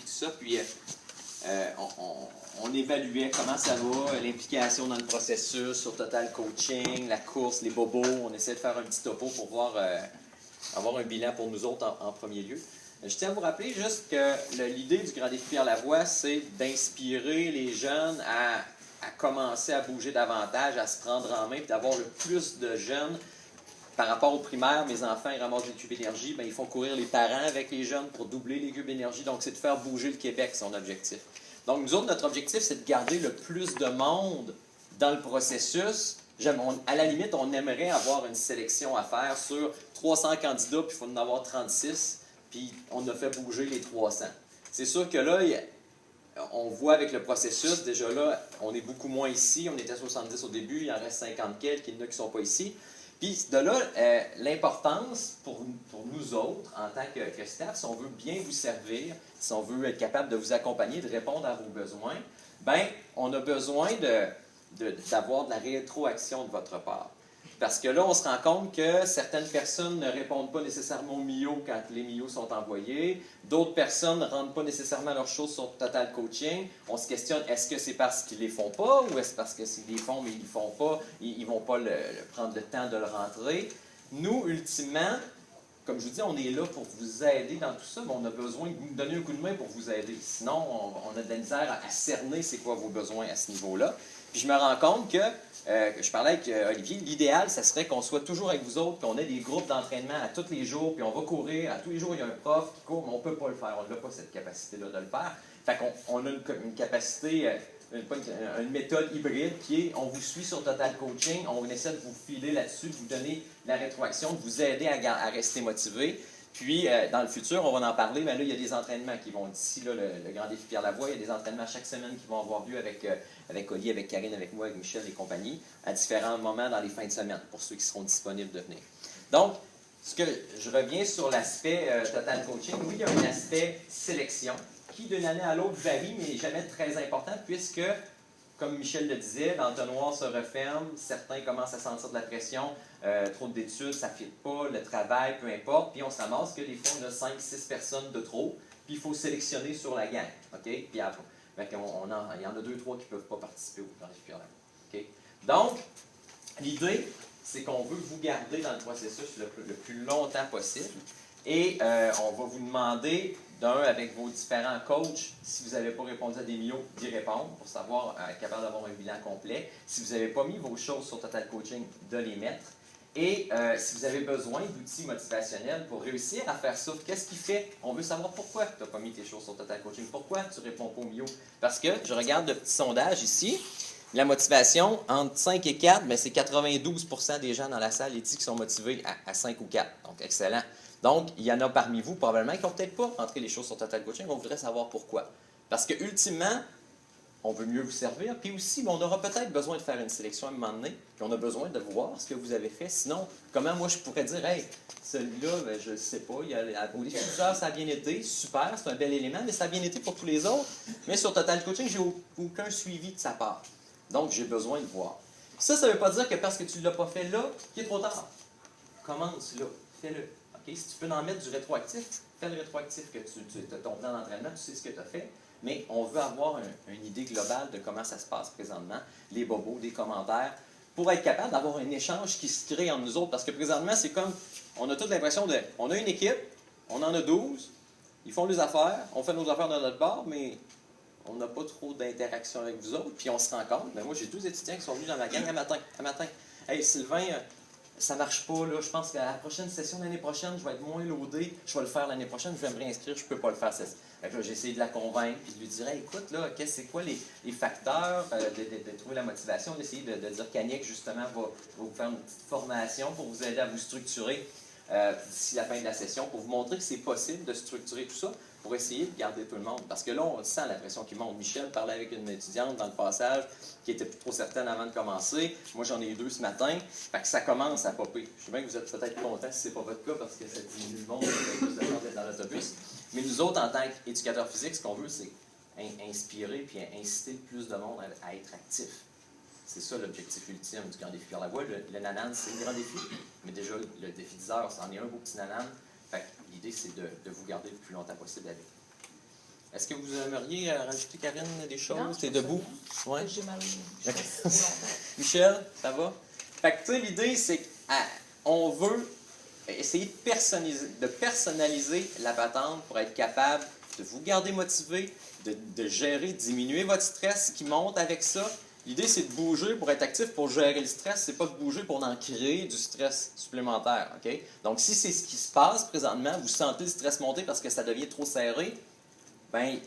Speaker 3: Ça, puis on évaluait comment ça va, l'implication dans le processus, sur Total Coaching, la course, les bobos. On essaie de faire un petit topo pour voir, avoir un bilan pour nous autres en premier lieu. Je tiens à vous rappeler juste que l'idée du Grand Défi Pierre Lavoie, c'est d'inspirer les jeunes à commencer à bouger davantage, à se prendre en main, puis d'avoir le plus de jeunes. Par rapport aux primaires, mes enfants, ils ramassent des cubes d'énergie, bien, ils font courir les parents avec les jeunes pour doubler les cubes d'énergie. Donc, c'est de faire bouger le Québec, son objectif. Donc, nous autres, notre objectif, c'est de garder le plus de monde dans le processus. À la limite, on aimerait avoir une sélection à faire sur 300 candidats, puis il faut en avoir 36, puis on a fait bouger les 300. C'est sûr que là, on voit avec le processus, déjà là, on est beaucoup moins ici. On était 70 au début, il en reste 50 quelques, il y en a qui ne sont pas ici. Puis de là, l'importance pour nous autres, en tant que staff, si on veut bien vous servir, si on veut être capable de vous accompagner, de répondre à vos besoins, bien, on a besoin d'avoir de la rétroaction de votre part. Parce que là, on se rend compte que certaines personnes ne répondent pas nécessairement aux MIO quand les MIO sont envoyés. D'autres personnes ne rendent pas nécessairement leurs choses sur Total Coaching. On se questionne, est-ce que c'est parce qu'ils ne les font pas ou est-ce parce que s'ils les font mais ils ne le font pas, ils ne vont pas prendre le temps de le rentrer? Nous, ultimement, comme je vous dis, on est là pour vous aider dans tout ça, mais on a besoin de vous donner un coup de main pour vous aider. Sinon, on a de la misère à cerner c'est quoi vos besoins à ce niveau-là. Puis je me rends compte que je parlais avec Olivier, l'idéal, ça serait qu'on soit toujours avec vous autres, qu'on ait des groupes d'entraînement à tous les jours, puis on va courir, à tous les jours, il y a un prof qui court, mais on ne peut pas le faire. On n'a pas cette capacité-là de le faire. Fait qu'on a une capacité, une méthode hybride qui est, on vous suit sur Total Coaching, on essaie de vous filer là-dessus, de vous donner la rétroaction, de vous aider à rester motivé. Puis, dans le futur, on va en parler, mais là, il y a des entraînements qui vont d'ici, là, le Grand Défi Pierre Lavoie, il y a des entraînements chaque semaine qui vont avoir lieu avec Oli, avec Karine, avec moi, avec Michel et compagnie, à différents moments dans les fins de semaine, pour ceux qui seront disponibles de venir. Donc, je reviens sur l'aspect Total Coaching. Oui, il y a un aspect sélection, qui d'une année à l'autre varie, mais jamais très important, puisque, comme Michel le disait, l'entonnoir se referme, certains commencent à sentir de la pression, trop d'études, ça ne fit pas, le travail, peu importe, puis on se ramasse que des fois, on a 5-6 personnes de trop, puis il faut sélectionner sur la gang, OK? Puis après, il y en a 2-3 qui ne peuvent pas participer au Grand Défi Pierre Lavoie, OK? Donc, l'idée, c'est qu'on veut vous garder dans le processus le plus longtemps possible, et on va vous demander, avec vos différents coachs, si vous n'avez pas répondu à des MIO, d'y répondre pour savoir, être capable d'avoir un bilan complet. Si vous n'avez pas mis vos choses sur Total Coaching, de les mettre. Et si vous avez besoin d'outils motivationnels pour réussir à faire ça, qu'est-ce qui fait? On veut savoir pourquoi tu n'as pas mis tes choses sur Total Coaching. Pourquoi tu ne réponds pas aux MIO? Parce que, je regarde le petit sondage ici, la motivation, entre 5 et 4, mais c'est 92% des gens dans la salle qui sont motivés à 5 ou 4. Donc, excellent. Donc, il y en a parmi vous, probablement, qui n'ont peut-être pas rentré les choses sur Total Coaching. On voudrait savoir pourquoi. Parce que, ultimement, on veut mieux vous servir. Puis aussi, on aura peut-être besoin de faire une sélection à un moment donné. Puis on a besoin de voir ce que vous avez fait. Sinon, comment moi je pourrais dire, hey, celui-là, ben, je ne sais pas. Au défi de ça a bien été. Super, c'est un bel élément, mais ça a bien été pour tous les autres. Mais sur Total Coaching, je n'ai aucun suivi de sa part. Donc, j'ai besoin de voir. Ça ne veut pas dire que parce que tu ne l'as pas fait là, qu'il est trop tard. Commence là. Fais-le. Okay? Si tu peux en mettre du rétroactif, fais le rétroactif que tu as ton plan d'entraînement, tu sais ce que tu as fait, mais on veut avoir une idée globale de comment ça se passe présentement, les bobos, des commentaires, pour être capable d'avoir un échange qui se crée entre nous autres, parce que présentement, c'est comme, on a toute l'impression on a une équipe, on en a 12, ils font les affaires, on fait nos affaires dans notre bar, mais on n'a pas trop d'interaction avec vous autres, puis on se rend compte, mais moi j'ai 12 étudiants qui sont venus dans ma gang un matin. Hey Sylvain, ça marche pas, là. Je pense qu'à la prochaine session l'année prochaine, je vais être moins loadé. Je vais le faire l'année prochaine, je vais me réinscrire, je peux pas le faire. Fait que là, j'ai essayé de la convaincre, puis de lui dire, hey, écoute, là, c'est quoi les facteurs de trouver la motivation, d'essayer de dire qu'Annick, justement, va vous faire une petite formation pour vous aider à vous structurer d'ici la fin de la session, pour vous montrer que c'est possible de structurer tout ça, pour essayer de garder tout le monde. Parce que là, on sent la pression qui monte. Michel parlait avec une étudiante dans le passage qui était plus trop certaine avant de commencer. Moi, j'en ai eu 2 ce matin. Fait que ça commence à popper. Je sais bien que vous êtes peut-être content si ce n'est pas votre cas parce que ça diminue le monde, vous avez plus de temps d'être dans l'autobus. Mais nous autres, en tant qu'éducateurs physiques, ce qu'on veut, c'est inspirer puis inciter plus de monde à être actif. C'est ça l'objectif ultime du Grand Défi Pierre Lavoie. Le nanan, c'est le grand défi, mais déjà, le défi 10 heures, c'en est un beau petit nanan. Fait que l'idée, c'est de vous garder le plus longtemps possible avec. Est-ce que vous aimeriez rajouter, Karine, des choses? T'es debout? Oui.
Speaker 4: J'ai mal au
Speaker 3: Okay. Michel, ça va? Fait que, tu sais, l'idée, c'est qu'on veut essayer de personnaliser la patente pour être capable de vous garder motivé, de gérer, diminuer votre stress qui monte avec ça. L'idée, c'est de bouger pour être actif, pour gérer le stress. C'est pas de bouger pour en créer du stress supplémentaire. OK? Donc, si c'est ce qui se passe présentement, vous sentez le stress monter parce que ça devient trop serré, bien,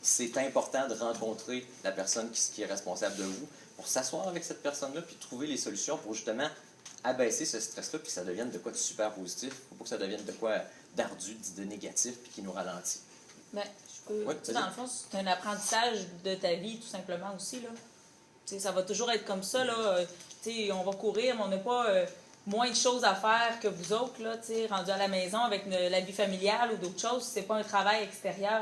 Speaker 3: c'est important de rencontrer la personne qui est responsable de vous pour s'asseoir avec cette personne-là puis trouver les solutions pour justement abaisser ce stress-là puis que ça devienne de quoi de super positif. Il ne faut pas que ça devienne de quoi d'ardu, de négatif puis qui nous ralentit.
Speaker 4: Bien,
Speaker 3: Ouais,
Speaker 4: Tu sais, dans le fond, c'est un apprentissage de ta vie, tout simplement aussi, là. Tu sais, ça va toujours être comme ça, là. Tu sais, on va courir, mais on n'a pas moins de choses à faire que vous autres, là, tu sais, rendus à la maison avec la vie familiale ou d'autres choses. C'est pas un travail extérieur.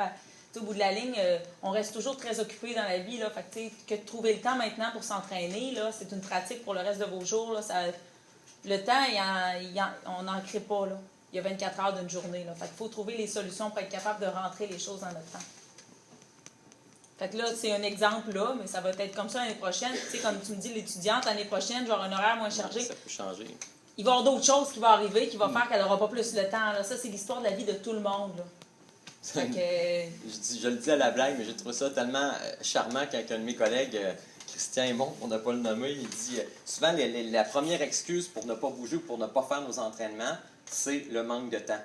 Speaker 4: Tu sais, au bout de la ligne, on reste toujours très occupé dans la vie, là. Fait que, tu sais, que de trouver le temps maintenant pour s'entraîner, là, c'est une pratique pour le reste de vos jours, là. Le temps, on n'en crée pas, là. Il y a 24 heures d'une journée, là. Fait qu'il faut trouver les solutions pour être capable de rentrer les choses dans notre temps. Fait que là, c'est un exemple, là, mais ça va être comme ça l'année prochaine. Tu sais, comme tu me dis, l'étudiante, l'année prochaine, genre un horaire moins chargé.
Speaker 3: Ça peut changer.
Speaker 4: Il va y avoir d'autres choses qui vont arriver qui vont faire qu'elle n'aura pas plus le temps, là. Ça, c'est l'histoire de la vie de tout le monde, là. Fait que...
Speaker 3: Je le dis à la blague, mais j'ai trouvé ça tellement charmant quand un de mes collègues, Christian Aymon, on n'a pas le nommer, il dit souvent la première excuse pour ne pas bouger ou pour ne pas faire nos entraînements, c'est le manque de temps.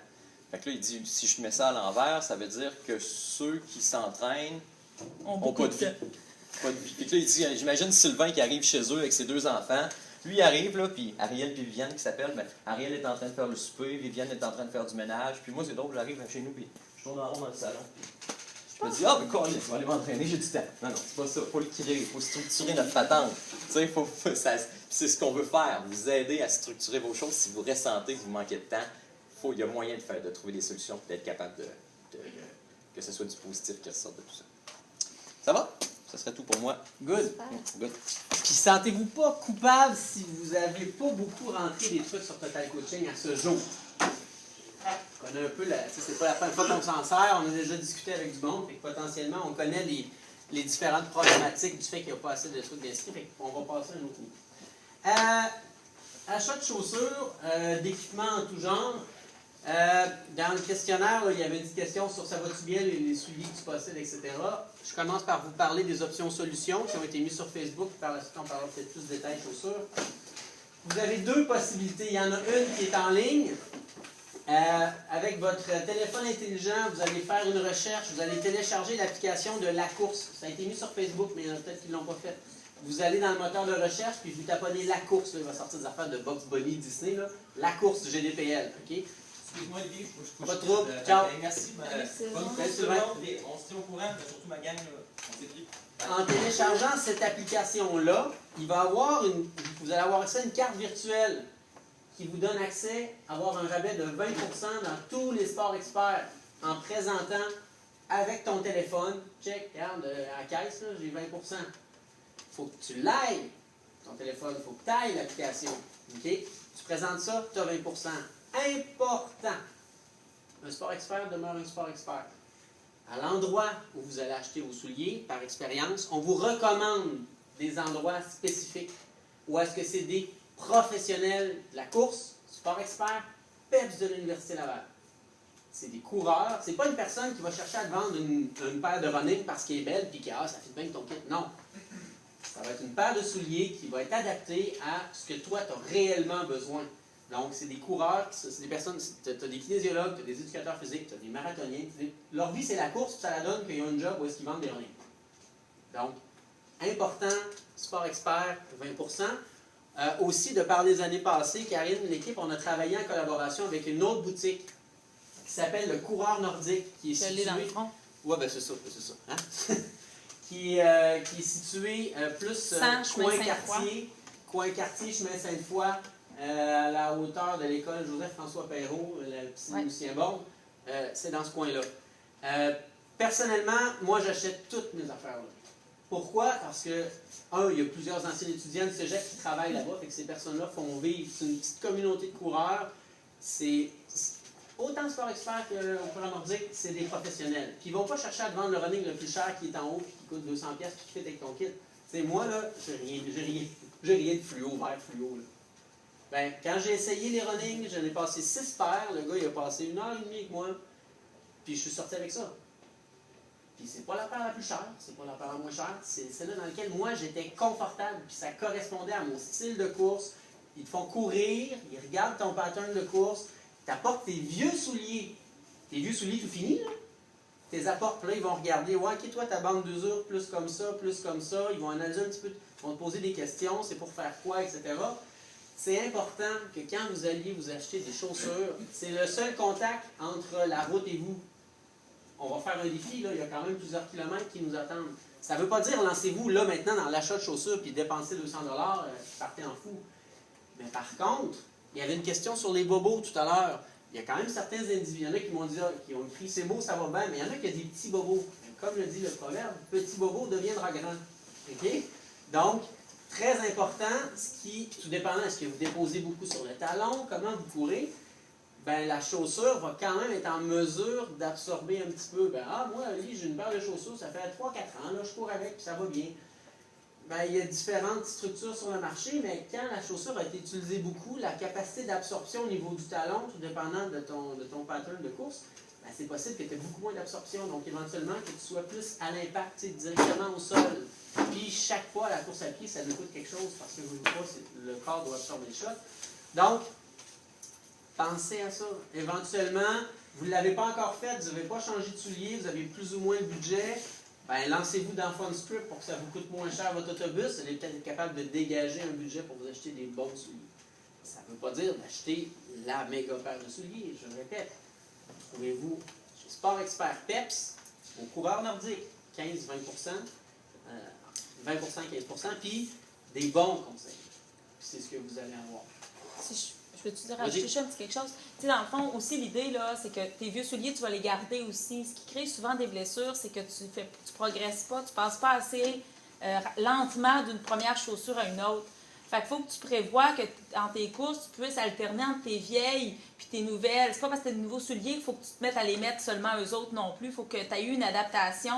Speaker 3: Fait que là, il dit si je mets ça à l'envers, ça veut dire que ceux qui s'entraînent n'ont pas de vie. Pas de vie. Puis là, il dit j'imagine Sylvain qui arrive chez eux avec ses 2 enfants. Lui, il arrive, là, puis Ariel et Viviane qui s'appellent, ben, Ariel est en train de faire le souper, Viviane est en train de faire du ménage, puis moi, c'est drôle, j'arrive chez nous, puis je tourne en rond dans le salon. Je me dis, ah, mais quoi, je vais aller m'entraîner, j'ai du temps. Non, non, c'est pas ça, il faut le créer, il faut structurer notre patente. Tu sais, c'est ce qu'on veut faire, vous aider à structurer vos choses. Si vous ressentez que vous manquez de temps, il y a moyen de trouver des solutions pour être capable que ce soit du positif qui ressorte de tout ça. Ça va? Ça serait tout pour moi.
Speaker 1: Good.
Speaker 3: Good.
Speaker 1: Puis sentez-vous pas coupable si vous n'avez pas beaucoup rentré des trucs sur Total Coaching à ce jour. On connaît un peu, c'est pas la première fois qu'on s'en sert, on a déjà discuté avec du monde, fait que potentiellement on connaît les différentes problématiques du fait qu'il n'y a pas assez de trucs d'inscrits, fait qu'on va passer à un autre niveau. Achat de chaussures, d'équipements en tout genre. Dans le questionnaire, là, il y avait une petite question sur ça va-tu bien, les souliers que tu possèdes, etc. Je commence par vous parler des options solutions qui ont été mises sur Facebook. Par la suite, on parlera peut-être plus de détails chaussures. Vous avez 2 possibilités. Il y en a une qui est en ligne. Avec votre téléphone intelligent, vous allez faire une recherche, vous allez télécharger l'application de La Course. Ça a été mis sur Facebook, mais il y en a peut-être qui ne l'ont pas fait. Vous allez dans le moteur de recherche, puis vous taponnez La Course. Là, il va sortir des affaires de Bugs Bunny, Disney. Là. La Course du GDPL. OK?
Speaker 7: Excuse-moi, Olivier, je couche.
Speaker 1: Pas de trouble. Ciao.
Speaker 7: Merci.
Speaker 1: Salut, Sylvain.
Speaker 7: On se tient au courant, mais surtout ma gang, on s'écrit.
Speaker 1: En téléchargeant cette application-là, vous allez avoir accès à une carte virtuelle qui vous donne accès à avoir un rabais de 20% dans tous les sports experts en présentant avec ton téléphone. Check, regarde, à la caisse, là, j'ai 20%. Il faut que tu l'ailles, ton téléphone. Il faut que tu ailles l'application. OK? Tu présentes ça, tu as 20%. Important. Un sport expert demeure un sport expert. À l'endroit où vous allez acheter vos souliers, par expérience, on vous recommande des endroits spécifiques. Ou est-ce que c'est des professionnels de la course, sport expert, PEPS de l'Université Laval. C'est des coureurs. C'est pas une personne qui va chercher à te vendre une paire de running parce qu'elle est belle et que ça fait bien ton kit. Non. Ça va être une paire de souliers qui va être adaptée à ce que toi, tu as réellement besoin. Donc, c'est des coureurs, c'est des personnes, tu as des kinésiologues, tu as des éducateurs physiques, tu as des marathoniens. Leur vie, c'est la course, puis ça la donne qu'ils ont un job où est-ce qu'ils vendent des runnings. Donc, important, sport expert, 20%. Aussi, de par les années passées, Karine, l'équipe, on a travaillé en collaboration avec une autre boutique qui s'appelle le Coureur Nordique, qui est situé...
Speaker 4: dans le front.
Speaker 1: Oui, ben c'est ça. Hein? qui est situé plus coin quartier, chemin Sainte-Foy, à la hauteur de l'école Joseph-François Perrault, le petit Lucien Borne. C'est dans ce coin-là. Personnellement, moi, j'achète toutes mes affaires là. Pourquoi? Parce que, il y a plusieurs anciens étudiants de cégep qui travaillent là-bas, fait que ces personnes-là font vivre. C'est une petite communauté de coureurs. C'est autant de sport expert qu'au Coureur Nordique, c'est des professionnels. Puis ils ne vont pas chercher à te vendre le running le plus cher qui est en haut, qui coûte 200$ puis qui fait avec ton kit. T'sais, moi, là, j'ai rien de fluo, vert fluo. Là. Ben, quand j'ai essayé les runnings, j'en ai passé 6 paires. Le gars, il a passé 1h30 avec moi. Puis je suis sorti avec ça. Puis c'est pas la paire la plus chère, c'est pas la paire la moins chère, c'est celle-là dans laquelle moi j'étais confortable, puis ça correspondait à mon style de course. Ils te font courir, ils regardent ton pattern de course, t'apportes tes vieux souliers tout finis, là. Tes apports, puis là, ils vont regarder, ouais, ok, toi, ta bande d'usure, plus comme ça, ils vont analyser un petit peu, ils vont te poser des questions, c'est pour faire quoi, etc. C'est important que quand vous alliez vous acheter des chaussures, c'est le seul contact entre la route et vous. on va faire un défi, là, il y a quand même plusieurs kilomètres qui nous attendent. Ça ne veut pas dire lancez-vous là maintenant dans l'achat de chaussures puis dépensez 200$, partez en fou. Mais par contre, il y avait une question sur les bobos tout à l'heure. Il y a quand même certains individus, il y en a qui m'ont dit, qui ont écrit c'est beau, ça va bien, mais il y en a qui ont des petits bobos. Comme le dit le proverbe, petit bobo deviendra grand. OK? Donc, très important, tout dépendant, est-ce que vous déposez beaucoup sur le talon, comment vous courez, ben la chaussure va quand même être en mesure d'absorber un petit peu. Ben, moi, j'ai une paire de chaussures, ça fait 3-4 ans, là, je cours avec, puis ça va bien. Ben, il y a différentes structures sur le marché, mais quand la chaussure a été utilisée beaucoup, la capacité d'absorption au niveau du talon, tout dépendant de ton pattern de course, ben, c'est possible que tu aies beaucoup moins d'absorption. Donc, éventuellement, que tu sois plus à l'impact, directement au sol. Puis, chaque fois, la course à pied, ça nous coûte quelque chose parce que le corps doit absorber le choc. Donc, pensez à ça. Éventuellement, vous ne l'avez pas encore fait, vous n'avez pas changé de soulier, vous avez plus ou moins le budget. Ben, lancez-vous dans FunScript pour que ça vous coûte moins cher votre autobus. Vous allez peut-être être capable de dégager un budget pour vous acheter des bons souliers. Ça ne veut pas dire d'acheter la méga paire de souliers, je le répète. Trouvez-vous chez Sport Expert PEPS, au coureur nordique, 15-20%, 20%-15%, puis des bons conseils. Puis c'est ce que vous allez avoir.
Speaker 4: Si je peux-tu dire rajouter un petit quelque chose? Tu sais, dans le fond, aussi, l'idée, là, c'est que tes vieux souliers, tu vas les garder aussi. Ce qui crée souvent des blessures, c'est que tu progresses pas, tu passes pas assez lentement d'une première chaussure à une autre. Fait qu'il faut que tu prévois que dans tes courses, tu puisses alterner entre tes vieilles puis tes nouvelles. C'est pas parce que tu as de nouveaux souliers qu'il faut que tu te mettes à les mettre seulement eux autres non plus. Il faut que tu aies eu une adaptation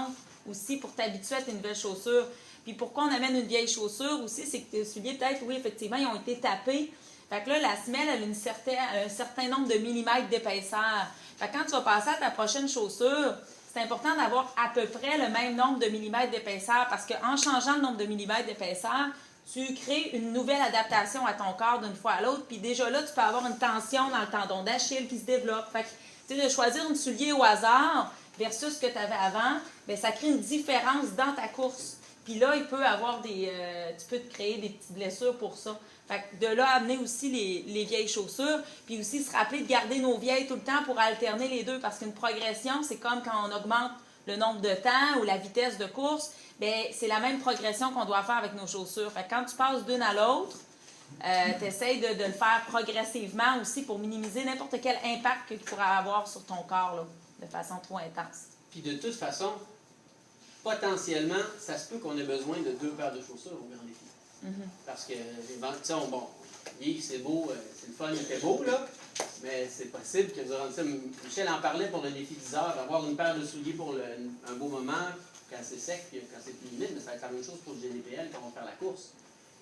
Speaker 4: aussi pour t'habituer à tes nouvelles chaussures. Puis pourquoi on amène une vieille chaussure aussi, c'est que tes souliers, peut-être, oui, effectivement, ils ont été tapés. Fait que là, la semelle, elle a un certain nombre de millimètres d'épaisseur. Fait que quand tu vas passer à ta prochaine chaussure, c'est important d'avoir à peu près le même nombre de millimètres d'épaisseur parce qu'en changeant le nombre de millimètres d'épaisseur, tu crées une nouvelle adaptation à ton corps d'une fois à l'autre. Puis déjà là, tu peux avoir une tension dans le tendon d'Achille qui se développe. Fait que, tu sais, de choisir une soulier au hasard versus ce que tu avais avant, bien, ça crée une différence dans ta course. Puis là, il peut avoir tu peux te créer des petites blessures pour ça. Fait que de là, amener aussi les vieilles chaussures, puis aussi se rappeler de garder nos vieilles tout le temps pour alterner les deux, parce qu'une progression, c'est comme quand on augmente le nombre de temps ou la vitesse de course, bien, c'est la même progression qu'on doit faire avec nos chaussures. Fait que quand tu passes d'une à l'autre, tu essaies de le faire progressivement aussi pour minimiser n'importe quel impact que tu pourrais avoir sur ton corps là, de façon trop intense.
Speaker 1: Puis de toute façon, potentiellement, ça se peut qu'on ait besoin de 2 paires de chaussures au grand défi. Parce que, bon, Yves, c'est beau, c'est le fun, il fait beau, là, mais c'est possible que durant ça, Michel en parlait pour le défi 10 heures, d'avoir une paire de souliers pour un beau moment, quand c'est sec, puis quand c'est plus humide, mais ça va être la même chose pour le GDPL quand on va faire la course.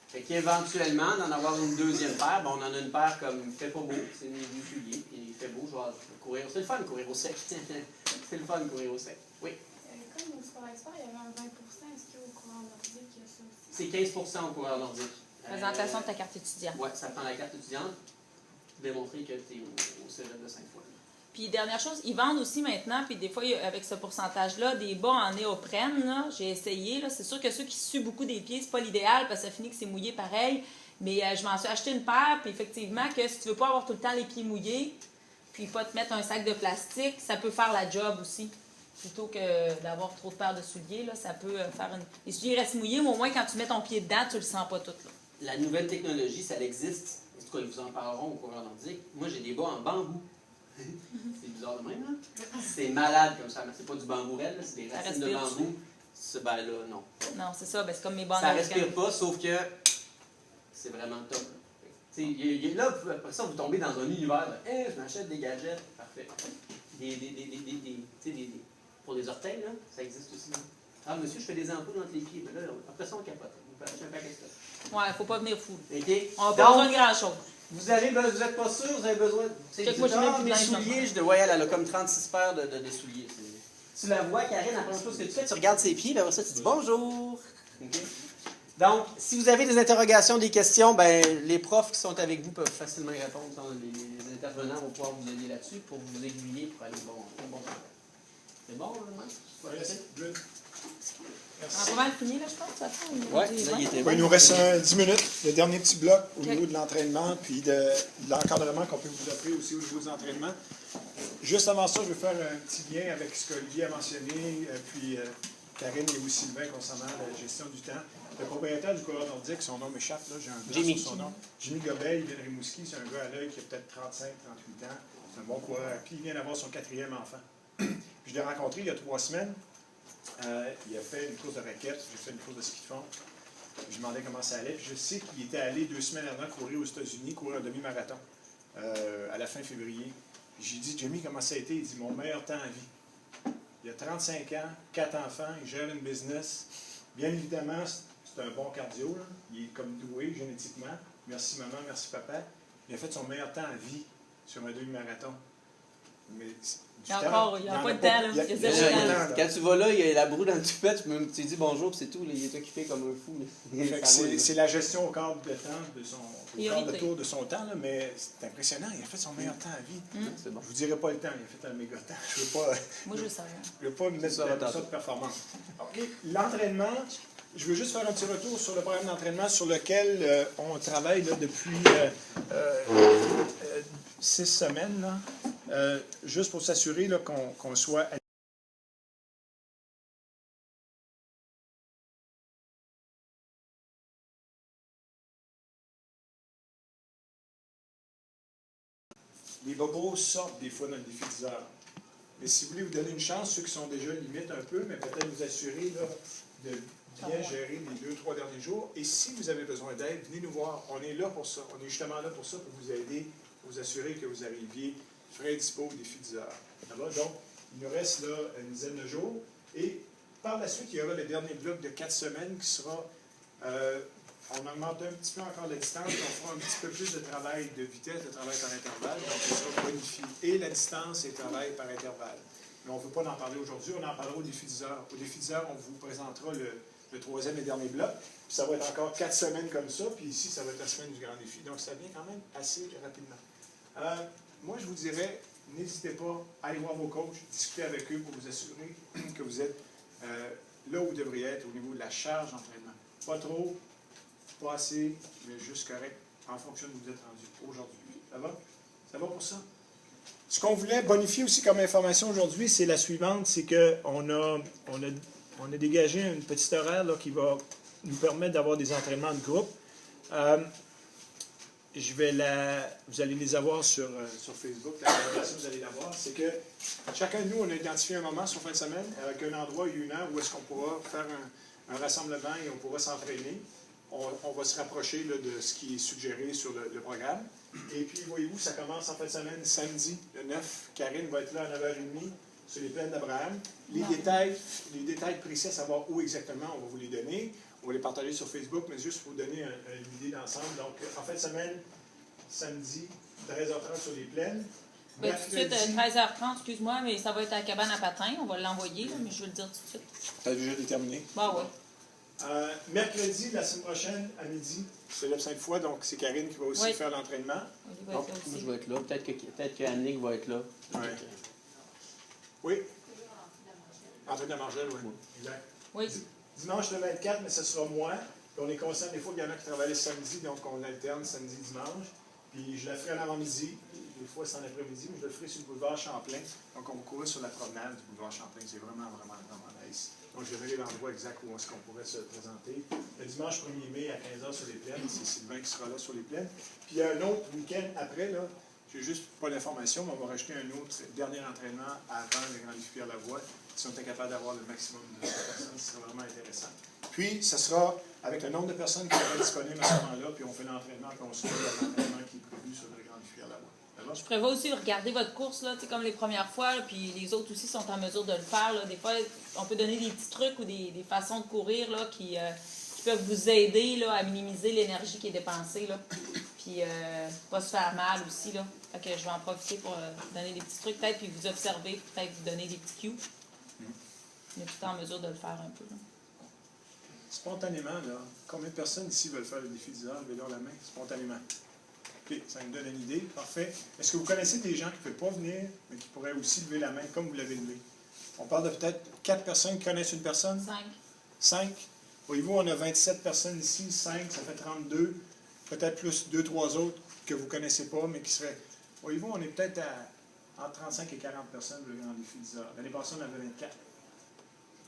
Speaker 1: Fait qu'éventuellement, d'en avoir une deuxième paire, ben, on en a une paire comme il fait pas beau, c'est du soulier, puis il fait beau, je vais courir. C'est le fun de courir au sec. C'est le fun de courir au sec. Oui.
Speaker 8: Comme au Sport Expert, il y avait un 20%. Est-ce qu'au coureur nordique, il y a ça aussi?
Speaker 1: C'est 15% au coureur nordique.
Speaker 4: Présentation de ta carte étudiante.
Speaker 1: Oui, ça prend la carte étudiante. Démontrer que tu es au cégep de 5 fois.
Speaker 4: Puis, dernière chose, ils vendent aussi maintenant, puis des fois, avec ce pourcentage-là, des bas en néoprène. Là, j'ai essayé. Là. C'est sûr que ceux qui suent beaucoup des pieds, c'est pas l'idéal parce que ça finit que c'est mouillé pareil. Mais je m'en suis acheté une paire, puis effectivement, que si tu veux pas avoir tout le temps les pieds mouillés, puis pas te mettre un sac de plastique, ça peut faire la job aussi. Plutôt que d'avoir trop de paires de souliers, là, ça peut faire une... Les souliers restent mouillés, mais au moins, quand tu mets ton pied dedans, tu le sens pas tout. Là.
Speaker 1: La nouvelle technologie, ça existe. En tout cas, ils vous en parleront au coureur nordique. Moi, j'ai des bas en bambou. C'est bizarre de même, hein? C'est malade comme ça. Mais c'est pas du bambou raide, là, c'est des racines de bambou. Ben là, non.
Speaker 4: Non, c'est ça. Ben, c'est comme mes bandes.
Speaker 1: Ça respire pas, sauf que c'est vraiment top. Là, après ça, vous tombez dans un univers de je m'achète des gadgets. Parfait. Pour les orteils, là, ça existe aussi. Ah, monsieur, je fais des ampoules entre les pieds. Mais là, après ça, on capote. Vous pouvez acheter un paquet de ça.
Speaker 4: Ouais, faut pas venir fou.
Speaker 1: Okay.
Speaker 4: On n'a pas besoin de grand-chose.
Speaker 1: Vous n'êtes pas sûr, vous avez besoin.
Speaker 4: Moi, je mets plus de
Speaker 1: mes
Speaker 4: linge
Speaker 1: souliers, je voyais, elle a comme 36 paires de souliers. Tu la vois, Karine, la première chose que tu fais, tu regardes ses pieds, puis après ça, tu dis bonjour. Okay. Donc, si vous avez des interrogations, des questions, ben, les profs qui sont avec vous peuvent facilement y répondre. Les intervenants vont pouvoir vous aider là-dessus pour vous aiguiller pour aller au bon travail. C'est bon, hein, Mike?
Speaker 2: Yes, good.
Speaker 4: On a pas mal fini, là, je pense, de toute façon.
Speaker 3: Ouais, là, il était
Speaker 2: Ouais, il nous reste 10 minutes, le dernier petit bloc au niveau de l'entraînement, puis de l'encadrement qu'on peut vous offrir aussi au niveau des entraînements. Juste avant ça, je vais faire un petit lien avec ce qu'Olivier a mentionné, puis Karine et aussi Sylvain concernant la gestion du temps. Le propriétaire du coureur nordique, son nom m'échappe, là, j'ai un blanc
Speaker 1: Jimmy.
Speaker 2: sur son nom. Jimmy Gobet, il vient de Rimouski, c'est un gars à l'œil qui a peut-être 35, 38 ans. C'est un bon coureur. Puis il vient d'avoir son 4e enfant. Je l'ai rencontré il y a 3 semaines. Il a fait une course de raquettes, j'ai fait une course de ski de fond. Je lui demandais comment ça allait. Puis je sais qu'il était allé 2 semaines avant courir aux États-Unis, courir un demi-marathon à la fin février. J'ai dit, Jimmy, comment ça a été? Il dit, mon meilleur temps à vie. Il a 35 ans, 4 enfants, il gère une business. Bien évidemment, c'est un bon cardio, là. Il est comme doué génétiquement. Merci maman, merci papa. Il a fait son meilleur temps à vie sur un demi-marathon. Mais
Speaker 4: Il y a encore, il n'y a pas de temps, là. Il y a zéro temps.
Speaker 1: Quand tu vas là, il y a la broue dans le toupet, tu dis bonjour, puis c'est tout, là, il est occupé comme un fou.
Speaker 2: Fait que c'est la gestion au quart de temps, au quart de
Speaker 4: Priorité.
Speaker 2: tour de son temps, là, mais c'est impressionnant. Il a fait son meilleur temps à vie.
Speaker 1: C'est bon.
Speaker 2: Je vous dirai pas le temps, il a fait un méga temps. Je veux pas.
Speaker 4: Moi, je savais.
Speaker 2: Je ne veux pas me mettre
Speaker 1: Ça va
Speaker 2: dans
Speaker 1: tantôt.
Speaker 2: ça de performance. OK. L'entraînement, je veux juste faire un petit retour sur le programme d'entraînement sur lequel on travaille là, depuis 6 semaines, là, juste pour s'assurer là, qu'on soit... Les bobos sortent des fois dans le défi 10 heures. Mais si vous voulez vous donner une chance, ceux qui sont déjà limite un peu, mais peut-être vous assurer là, de bien gérer les 2-3 derniers jours. Et si vous avez besoin d'aide, venez nous voir. On est là pour ça. On est justement là pour ça, pour vous aider, pour vous assurer que vous arriviez frais et dispo au défi 10 heures. Ça va? Donc, il nous reste là une dizaine de jours. Et par la suite, il y aura le dernier bloc de 4 semaines qui sera... on augmente un petit peu encore la distance, puis on fera un petit peu plus de travail de vitesse, de travail par intervalle. Donc, ça sera bonifié. Et la distance et le travail par intervalle. Mais on ne veut pas en parler aujourd'hui, on en parlera au défi 10 heures. Au défi 10 heures, on vous présentera le 3e et dernier bloc. Puis ça va être encore 4 semaines comme ça. Puis ici, ça va être la semaine du grand défi. Donc, ça vient quand même assez rapidement. Moi, je vous dirais, n'hésitez pas à aller voir vos coachs, discuter avec eux pour vous assurer que vous êtes là où vous devriez être au niveau de la charge d'entraînement. Pas trop, pas assez, mais juste correct en fonction de où vous êtes rendu aujourd'hui. Ça va? Ça va pour ça? Ce qu'on voulait bonifier aussi comme information aujourd'hui, c'est la suivante, c'est qu'on a dégagé une petite horaire là, qui va nous permettre d'avoir des entraînements de groupe. Vous allez les avoir sur Facebook, la présentation, vous allez la voir. C'est que chacun de nous, on a identifié un moment sur fin de semaine avec un endroit et une heure où est-ce qu'on pourra faire un rassemblement et on pourra s'entraîner. On va se rapprocher là, de ce qui est suggéré sur le programme. Et puis, voyez-vous, ça commence en fin de semaine, samedi, le 9. Karine va être là à 9h30 sur les plaines d'Abraham. Les détails précis à savoir où exactement, on va vous les donner. On va les partager sur Facebook, mais juste pour vous donner une idée d'ensemble. Donc, en fin de semaine, samedi, 13h30 sur les plaines.
Speaker 4: Ben, tout de suite, 13h30, excuse-moi, mais ça va être à la cabane à patins. On va l'envoyer, là, mais je vais le dire tout de suite.
Speaker 2: Tu as déjà déterminé?
Speaker 4: Bah oui.
Speaker 2: Mercredi, la semaine prochaine, à midi, c'est 5 fois, donc c'est Karine qui va aussi
Speaker 4: Oui.
Speaker 2: faire l'entraînement.
Speaker 4: Il va
Speaker 1: Donc,
Speaker 4: être là
Speaker 1: moi,
Speaker 4: aussi.
Speaker 1: je vais être là. Peut-être que Annick va être là.
Speaker 2: Ouais. Oui? Entraînement de Margelle, oui. Exact.
Speaker 4: Oui.
Speaker 2: Dimanche le 24, mais ce sera moi. Puis on est conscient des fois qu'il y en a qui travaillent le samedi, donc on alterne samedi-dimanche. Puis je la ferai à l'avant-midi. Des fois, c'est en après-midi, mais je le ferai sur le boulevard Champlain. Donc on va courir sur la promenade du boulevard Champlain. C'est vraiment nice. Donc je verrai l'endroit exact où est-ce qu'on pourrait se présenter. Le dimanche 1er mai à 15h sur les plaines, c'est Sylvain qui sera là sur les plaines. Puis il y a un autre week-end après, là. J'ai juste pas l'information, mais on va rajouter un autre dernier entraînement avant le Grand Défi Pierre-Lavoie. Si on était capable d'avoir le maximum de personnes, ce serait vraiment intéressant. Puis, ce sera avec le nombre de personnes qui seront disponibles à ce moment-là, puis on fait l'entraînement, puis on suit l'entraînement qui est prévu sur le Grand Défi Pierre-Lavoie. Ça va?
Speaker 4: Je prévois aussi de regarder votre course, là, comme les premières fois, là, puis les autres aussi sont en mesure de le faire. Là. Des fois, on peut donner des petits trucs ou des façons de courir là, qui peuvent vous aider là, à minimiser l'énergie qui est dépensée. Là. Puis, pas se faire mal aussi. Là. Fait que je vais en profiter pour donner des petits trucs, peut-être, puis vous observer, peut-être vous donner des petits cues. On est tout en mesure de le faire un peu. Là.
Speaker 2: Spontanément, là, combien de personnes ici veulent faire le défi 10 heures? Levez-leur la main, spontanément. OK, ça me donne une idée. Parfait. Est-ce que vous connaissez des gens qui ne peuvent pas venir, mais qui pourraient aussi lever la main comme vous l'avez levé? On parle de peut-être 4 personnes qui connaissent une personne?
Speaker 4: 5.
Speaker 2: 5. Voyez-vous, on a 27 personnes ici, 5, ça fait 32. Peut-être plus 2-3 autres que vous ne connaissez pas, mais qui seraient... Voyez-vous, on est peut-être entre 35 et 40 personnes pour le grand défi d'Israël. L'année passée, on avait 24.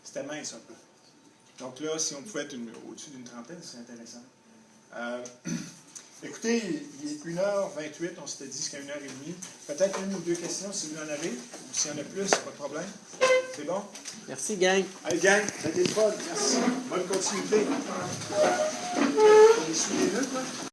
Speaker 2: C'était mince un peu. Donc là, si on pouvait être au-dessus d'une trentaine, c'est intéressant. Écoutez, il est 1h28, on s'était dit jusqu'à 1h30. Peut-être une ou deux questions si vous en avez, ou s'il y en a plus, pas de problème. C'est bon?
Speaker 1: Merci, gang.
Speaker 2: Allez, gang, ça a été le fun. Merci. Bonne continuité. On est sous les nœuds, quoi.